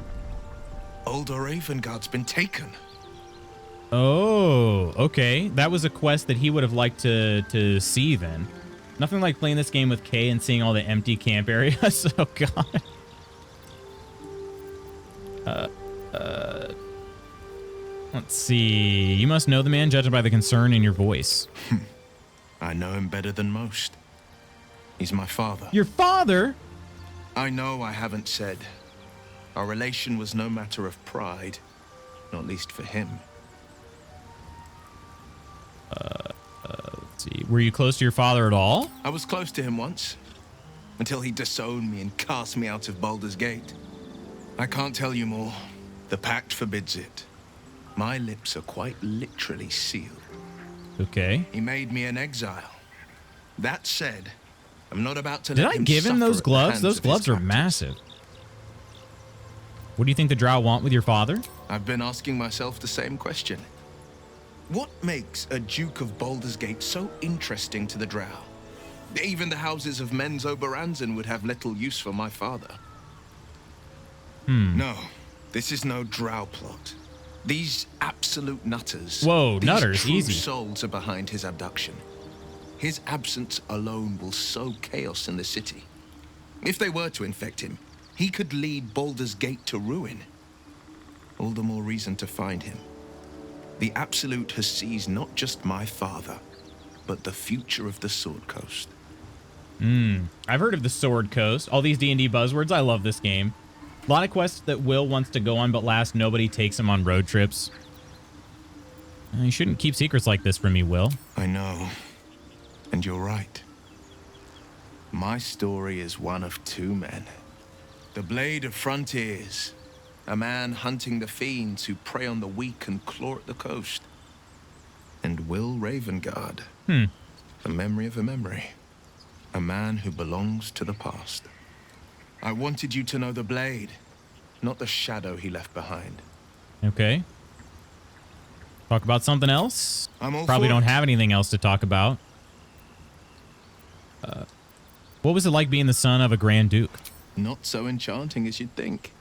Speaker 15: Older Ravengard's been taken.
Speaker 1: Oh, okay. That was a quest that he would have liked to see then. Nothing like playing this game with Kay and seeing all the empty camp areas. Oh, God. Let's see. You must know the man, judging by the concern in your voice.
Speaker 15: I know him better than most. He's my father.
Speaker 1: Your father?
Speaker 15: I know I haven't said. Our relation was no matter of pride, not least for him.
Speaker 1: Let's see. Were you close to your father at all?
Speaker 15: I was close to him once, until he disowned me and cast me out of Baldur's Gate. I can't tell you more. The pact forbids it. My lips are quite literally sealed.
Speaker 1: Okay.
Speaker 15: He made me an exile. That said, I'm not about to
Speaker 1: Did
Speaker 15: let
Speaker 1: I
Speaker 15: him
Speaker 1: give him
Speaker 15: suffer
Speaker 1: those
Speaker 15: at the
Speaker 1: gloves?
Speaker 15: hands
Speaker 1: Those
Speaker 15: of his
Speaker 1: gloves are
Speaker 15: captors.
Speaker 1: massive. What do you think the Drow want with your father?
Speaker 15: I've been asking myself the same question. What makes a Duke of Baldur's Gate so interesting to the Drow? Even the houses of Men's Oberanzen would have little use for my father. No, this is no Drow plot. These absolute nutters.
Speaker 1: Whoa,
Speaker 15: these
Speaker 1: nutters,
Speaker 15: true
Speaker 1: easy.
Speaker 15: souls are behind his abduction. His absence alone will sow chaos in the city. If they were to infect him, he could lead Baldur's Gate to ruin. All the more reason to find him. The Absolute has seized not just my father, but the future of the Sword Coast.
Speaker 1: I've heard of the Sword Coast. All these D&D buzzwords. I love this game. A lot of quests that Will wants to go on, but last nobody takes him on road trips. You shouldn't keep secrets like this from me, Will.
Speaker 15: I know. And you're right. My story is one of two men. The Blade of Frontiers. A man hunting the fiends who prey on the weak and claw at the coast. And Will Ravengard. The memory of a memory. A man who belongs to the past. I wanted you to know the Blade, not the shadow he left behind.
Speaker 1: Okay. Talk about something else?
Speaker 15: I'm all
Speaker 1: Probably
Speaker 15: for
Speaker 1: don't
Speaker 15: it.
Speaker 1: have anything else to talk about. What was it like being the son of a Grand Duke?
Speaker 15: Not so enchanting as you'd think.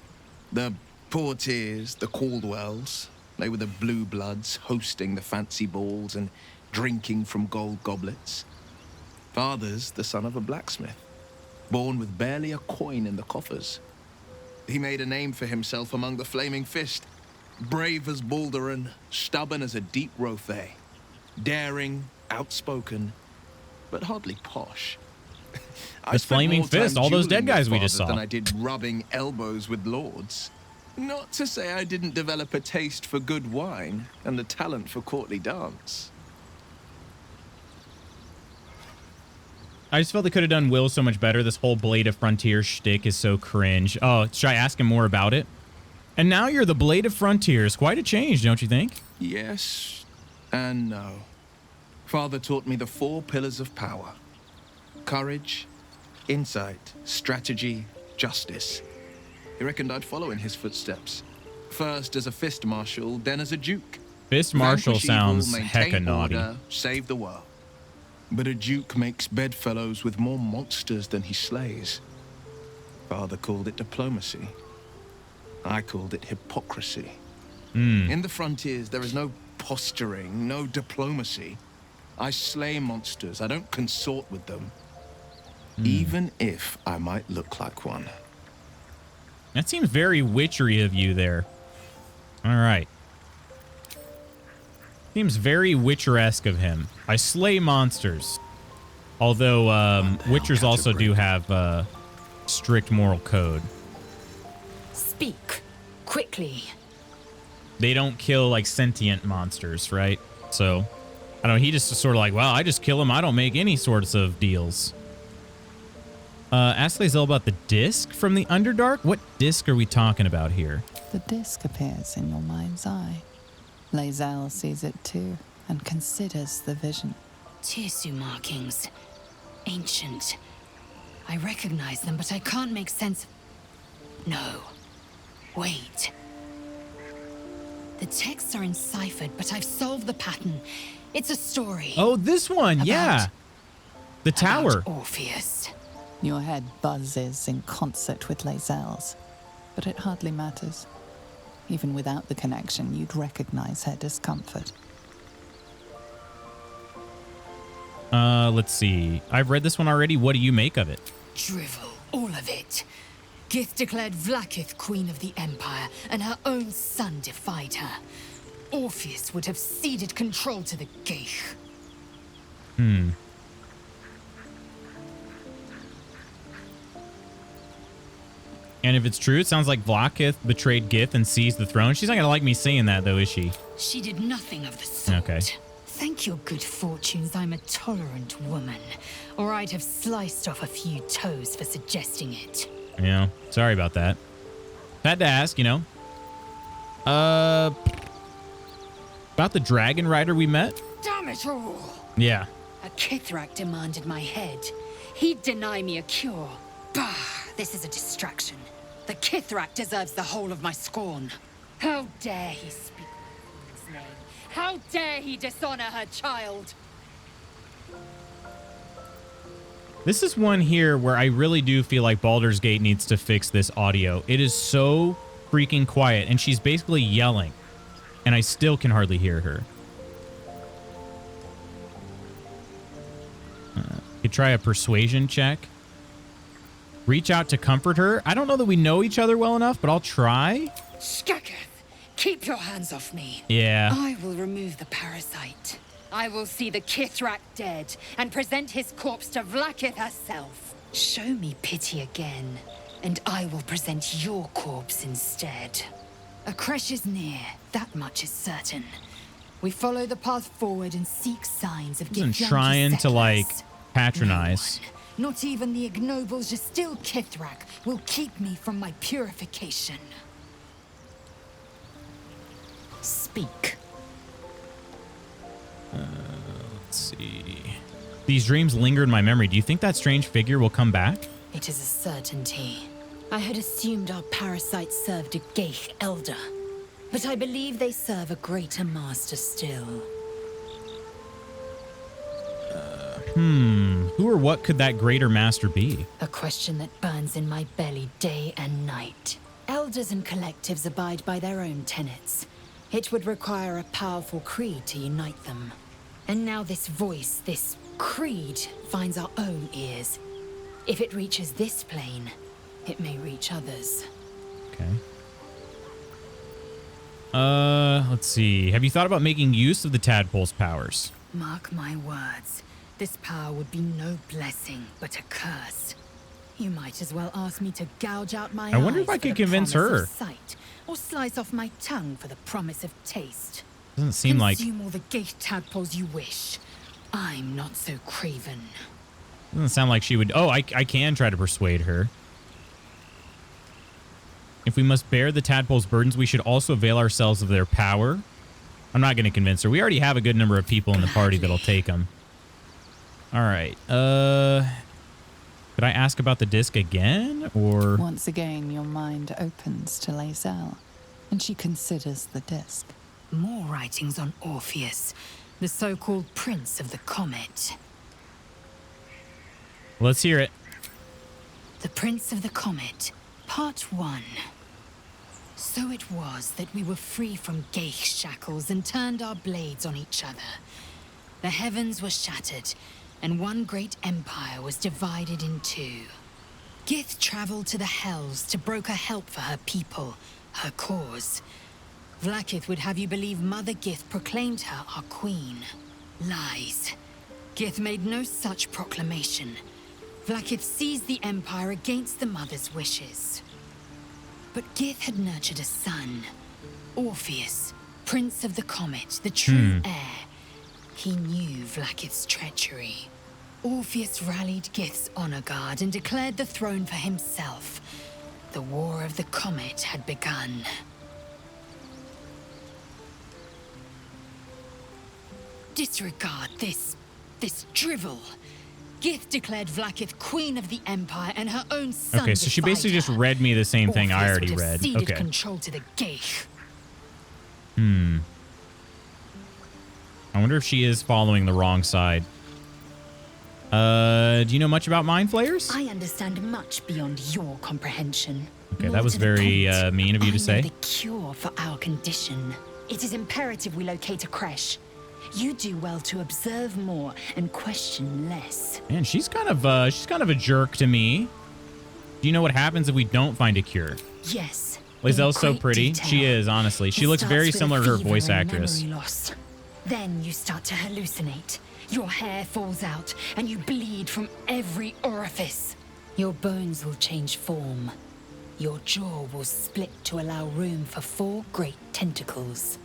Speaker 15: The Portiers, the Caldwells, they were the blue bloods hosting the fancy balls and drinking from gold goblets. Father's the son of a blacksmith, born with barely a coin in the coffers. He made a name for himself among the Flaming Fist, brave as Baldur, stubborn as a deep Rothay, daring, outspoken, but hardly posh.
Speaker 1: The Flaming Fist, all those dead guys we just saw.
Speaker 15: Than I did rubbing elbows with lords. Not to say I didn't develop a taste for good wine and the talent for courtly dance.
Speaker 1: I just felt they could have done Will so much better. This whole Blade of Frontier shtick is so cringe. Oh, should I ask him more about it? And now you're the Blade of Frontiers. Quite a change, don't you think?
Speaker 15: Yes and no. Father taught me the 4 pillars of power: courage, insight, strategy, justice. He reckoned I'd follow in his footsteps. First as a fist marshal, then as a duke.
Speaker 1: Fist marshal
Speaker 15: Vanquish evil,
Speaker 1: sounds
Speaker 15: maintain
Speaker 1: hecka naughty.
Speaker 15: order, save the world. But a duke makes bedfellows with more monsters than he slays. Father called it diplomacy. I called it hypocrisy. In the frontiers, there is no posturing, no diplomacy. I slay monsters. I don't consort with them. Even if I might look like one.
Speaker 1: That seems very witchery of you there. All right. Seems very Witcher-esque of him. I slay monsters. Although Witchers also do have strict moral code.
Speaker 8: Speak quickly.
Speaker 1: They don't kill like sentient monsters, right? So, I don't know. He just sort of like, well, I just kill them. I don't make any sorts of deals. Ask Lae'zel about the disc from the Underdark. What disc are we talking about here?
Speaker 7: The disc appears in your mind's eye. Lae'zel sees it too and considers the vision.
Speaker 8: Tirsu markings. Ancient. I recognize them, but I can't make sense of... No. Wait. The texts are enciphered, but I've solved the pattern. It's a story.
Speaker 1: Oh, this one. Yeah. The tower.
Speaker 8: Orpheus.
Speaker 7: Your head buzzes in concert with Lae'zel's, but it hardly matters. Even without the connection, you'd recognize her discomfort.
Speaker 1: Let's see. I've read this one already. What do you make of it?
Speaker 8: Drivel, all of it. Gith declared Vlaakith queen of the Empire, and her own son defied her. Orpheus would have ceded control to the Geich.
Speaker 1: And if it's true, it sounds like Vlaakith betrayed Gith and seized the throne. She's not going to like me saying that, though, is she?
Speaker 8: She did nothing of the sort.
Speaker 1: Okay.
Speaker 8: Thank your good fortunes I'm a tolerant woman, or I'd have sliced off a few toes for suggesting it.
Speaker 1: Yeah, sorry about that. Had to ask, you know. About the dragon rider we met?
Speaker 8: Damn it all!
Speaker 1: Yeah.
Speaker 8: A Kithrak demanded my head. He'd deny me a cure. Bah! This is a distraction. The Kithrak deserves the whole of my scorn. How dare he speak his name? How dare he dishonor her child?
Speaker 1: This is one here where I really do feel like Baldur's Gate needs to fix this audio. It is so freaking quiet, and she's basically yelling, and I still can hardly hear her. Could try a persuasion check. Reach out to comfort her. I don't know that we know each other well enough, but I'll try.
Speaker 8: Skaketh, keep your hands off me.
Speaker 1: Yeah.
Speaker 8: I will remove the parasite. I will see the Kithrak dead and present his corpse to Vlaakith herself. Show me pity again, and I will present your corpse instead. A creche is near, that much is certain. We follow the path forward and seek signs of
Speaker 1: Isn't
Speaker 8: Githyanki
Speaker 1: trying to,
Speaker 8: settlers.
Speaker 1: like, patronize.
Speaker 8: No one, not even the ignoble Jastil Kithrak, will keep me from my purification. Speak.
Speaker 1: Let's see. These dreams linger in my memory. Do you think that strange figure will come back?
Speaker 8: It is a certainty. I had assumed our parasites served a Geich elder, but I believe they serve a greater master still.
Speaker 1: Who or what could that greater master be?
Speaker 8: A question that burns in my belly day and night. Elders and collectives abide by their own tenets. It would require a powerful creed to unite them. And now this voice, this creed, finds our own ears. If it reaches this plane, it may reach others.
Speaker 1: Okay. Let's see. Have you thought about making use of the tadpole's powers?
Speaker 8: Mark my words. This power would be no blessing, but a curse. You might as well ask me to gouge out my eyes.
Speaker 1: I wonder if I could convince her.
Speaker 8: Sight, or slice off my tongue for the promise of taste.
Speaker 1: Doesn't seem like.
Speaker 8: Consume all the Geich tadpoles you wish. I'm not so craven.
Speaker 1: Doesn't sound like she would. Oh, I can try to persuade her. If we must bear the tadpole's burdens, we should also avail ourselves of their power. I'm not going to convince her. We already have a good number of people in the party that'll take them. All right. Could I ask about the disc again, or?
Speaker 7: Once again, your mind opens to Lae'zel, and she considers the disc.
Speaker 8: More writings on Orpheus, the so-called Prince of the Comet.
Speaker 1: Let's hear it.
Speaker 8: The Prince of the Comet, Part 1. So it was that we were free from Geich shackles and turned our blades on each other. The heavens were shattered, and one great empire was divided in two. Gith traveled to the Hells to broker help for her people, her cause. Vlaakith would have you believe Mother Gith proclaimed her our queen. Lies. Gith made no such proclamation. Vlaakith seized the empire against the Mother's wishes. But Gith had nurtured a son, Orpheus, Prince of the Comet, the true heir. He knew Vlaakith's treachery. Orpheus rallied Gith's honor guard and declared the throne for himself. The War of the Comet had begun. Disregard this drivel. Gith declared Vlaakith queen of the empire and her own son.
Speaker 1: Okay, so she basically just read me the same thing I already read. Okay.
Speaker 8: Control to the Geich.
Speaker 1: I wonder if she is following the wrong side. Do you know much about mind flayers?
Speaker 8: I understand much beyond your comprehension.
Speaker 1: Okay, that was very mean of you to say.
Speaker 8: The cure for our condition. It is imperative we locate a creche. You do well to observe more and question less.
Speaker 1: Man, she's kind of a jerk to me. Do you know what happens if we don't find a cure?
Speaker 8: Yes.
Speaker 1: Lae'zel's so pretty. She is, honestly. She looks very similar to her voice actress.
Speaker 8: Loss. Then you start to hallucinate. Your hair falls out and you bleed from every orifice. Your bones will change form. Your jaw will split to allow room for 4 great tentacles.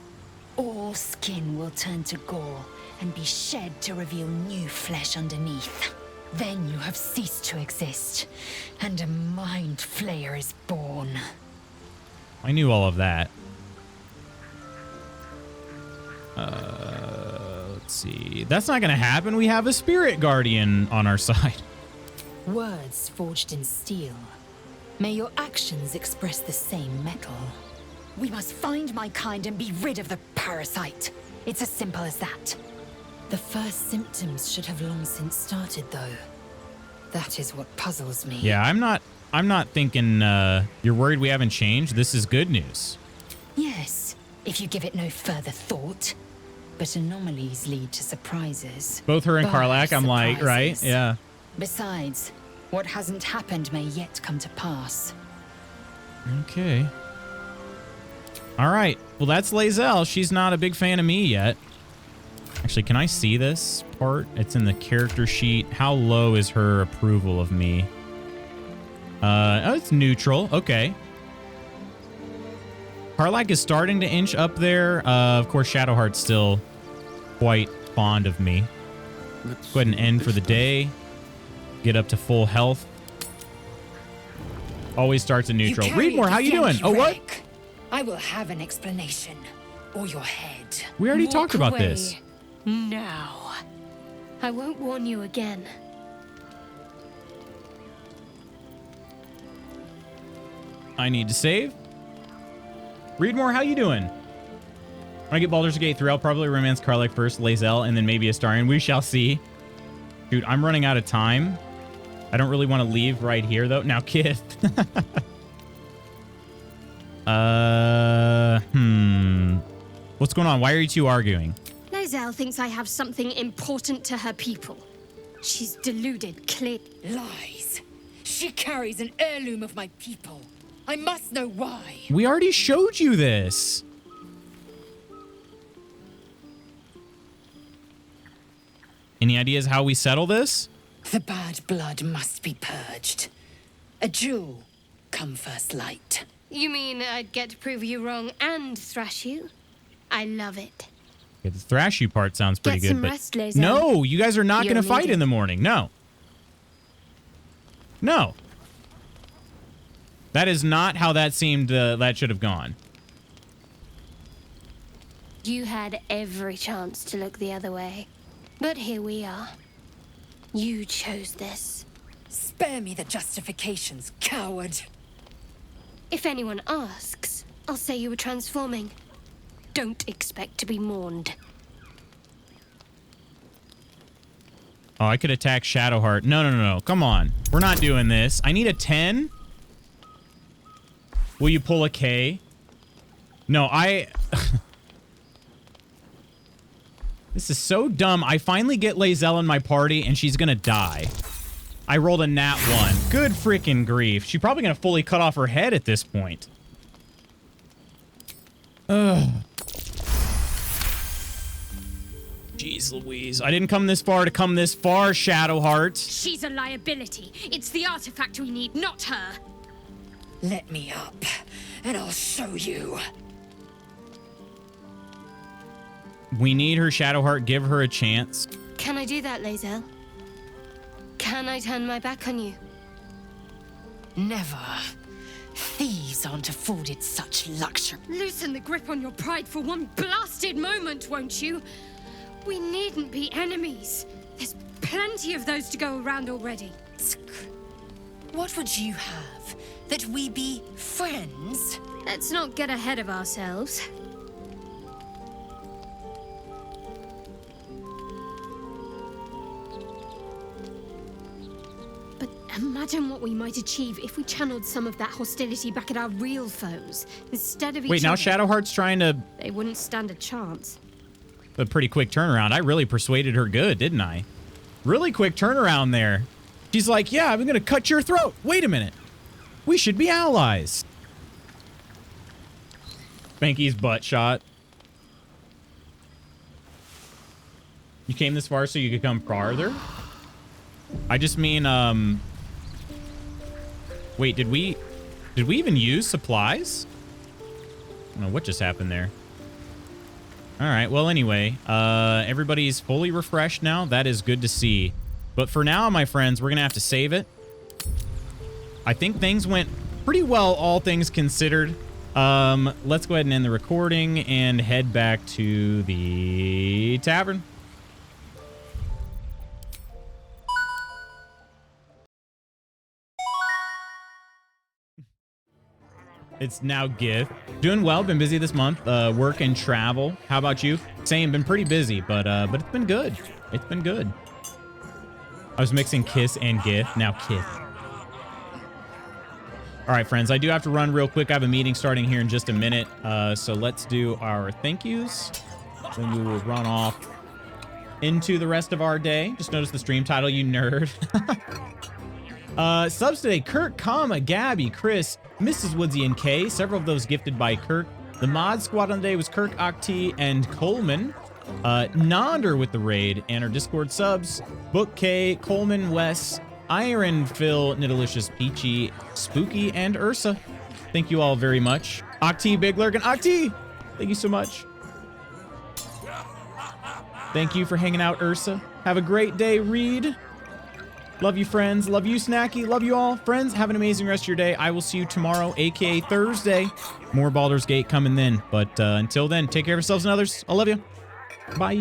Speaker 8: All skin will turn to gore and be shed to reveal new flesh underneath. Then you have ceased to exist, and a mind flayer is born.
Speaker 1: I knew all of that. Let's see. That's not going to happen. We have a spirit guardian on our side.
Speaker 8: Words forged in steel. May your actions express the same metal. We must find my kind and be rid of the parasite. It's as simple as that. The first symptoms should have long since started, though. That is what puzzles me.
Speaker 1: Yeah, I'm not thinking you're worried we haven't changed. This is good news.
Speaker 8: Yes, if you give it no further thought. But anomalies lead to surprises.
Speaker 1: Both her and Karlach, I'm like, right? Yeah.
Speaker 8: Besides, what hasn't happened may yet come to pass.
Speaker 1: Okay. All right. Well, that's Lae'zel. She's not a big fan of me yet. Actually, can I see this part? It's in the character sheet. How low is her approval of me? Oh, it's neutral. Okay. Karlach is starting to inch up there. Of course, Shadowheart's still quite fond of me. Let's go ahead and end for the day. Get up to full health. Always starts in neutral. Read more. How you doing? Oh, what?
Speaker 8: I will have an explanation. Or your head.
Speaker 1: We already talked about this.
Speaker 14: Now. I won't warn you again.
Speaker 1: I need to save. Read more. How you doing? When I get Baldur's Gate 3, I'll probably romance Karlach first, Lae'zel, and then maybe Astarion. We shall see. Dude, I'm running out of time. I don't really want to leave right here, though. Now, Kith. What's going on? Why are you two arguing?
Speaker 14: Lae'zel thinks I have something important to her people. She's deluded, clear.
Speaker 8: Lies. She carries an heirloom of my people. I must know why.
Speaker 1: We already showed you this. Any ideas how we settle this?
Speaker 8: The bad blood must be purged. A jewel come first light.
Speaker 14: You mean I'd get to prove you wrong and thrash you? I love it.
Speaker 1: Okay, the thrash you part sounds pretty
Speaker 14: Get
Speaker 1: good,
Speaker 14: some
Speaker 1: but
Speaker 14: rest, Lae'zel.
Speaker 1: no, you guys are not going to fight
Speaker 14: needed.
Speaker 1: in the morning. No. No. That is not how that seemed that should have gone.
Speaker 14: You had every chance to look the other way. But here we are. You chose this.
Speaker 8: Spare me the justifications, coward.
Speaker 14: If anyone asks, I'll say you were transforming. Don't expect to be mourned.
Speaker 1: Oh, I could attack Shadowheart. No. Come on. We're not doing this. I need a 10. Will you pull a K? No, This is so dumb. I finally get Lae'zel in my party, and she's gonna die. I rolled a nat 1. Good freaking grief. She's probably gonna fully cut off her head at this point. Ugh. Jeez Louise. I didn't come this far to come this far, Shadowheart.
Speaker 12: She's a liability. It's the artifact we need, not her.
Speaker 8: Let me up, and I'll show you.
Speaker 1: We need her, Shadowheart. Give her a chance.
Speaker 14: Can I do that, Lae'zel? Can I turn my back on you?
Speaker 8: Never. Thieves aren't afforded such luxury.
Speaker 12: Loosen the grip on your pride for one blasted moment, won't you? We needn't be enemies. There's plenty of those to go around already.
Speaker 8: What would you have? That we be friends?
Speaker 12: Let's not get ahead of ourselves. But imagine what we might achieve if we channeled some of that hostility back at our real foes, instead of each
Speaker 1: Wait, now
Speaker 12: other.
Speaker 1: Shadowheart's trying to...
Speaker 12: They wouldn't stand a chance.
Speaker 1: A pretty quick turnaround. I really persuaded her good, didn't I? Really quick turnaround there. She's like, yeah, I'm gonna cut your throat. Wait a minute. We should be allies. Spanky's butt shot. You came this far so you could come farther? I just mean, wait, did we even use supplies? I don't know what just happened there. All right, well, anyway, everybody's fully refreshed now. That is good to see. But for now, my friends, we're gonna have to save it. I think things went pretty well, all things considered. Let's go ahead and end the recording and head back to the tavern. It's now Gith. Doing well, been busy this month. Work and travel. How about you? Same, been pretty busy, but it's been good. It's been good. I was mixing Kiss and Gith, now Kith. All right, friends, I do have to run real quick. I have a meeting starting here in just a minute. So let's do our thank yous. Then we will run off into the rest of our day. Just notice the stream title, you nerd. Subs today, Kirk, Gabby, Chris, Mrs. Woodsy, and Kay. Several of those gifted by Kirk. The mod squad on the day was Kirk, Octi, and Coleman. Nonder with the raid, and our Discord subs, Book K, Coleman, Wes, Iron, Phil, Nidalicious, Peachy, Spooky, and Ursa. Thank you all very much. Octi, Big Lurk, and Octi! Thank you so much. Thank you for hanging out, Ursa. Have a great day, Reed. Love you, friends. Love you, Snacky. Love you all. Friends, have an amazing rest of your day. I will see you tomorrow, aka Thursday. More Baldur's Gate coming then. But until then, take care of yourselves and others. I love you. Bye.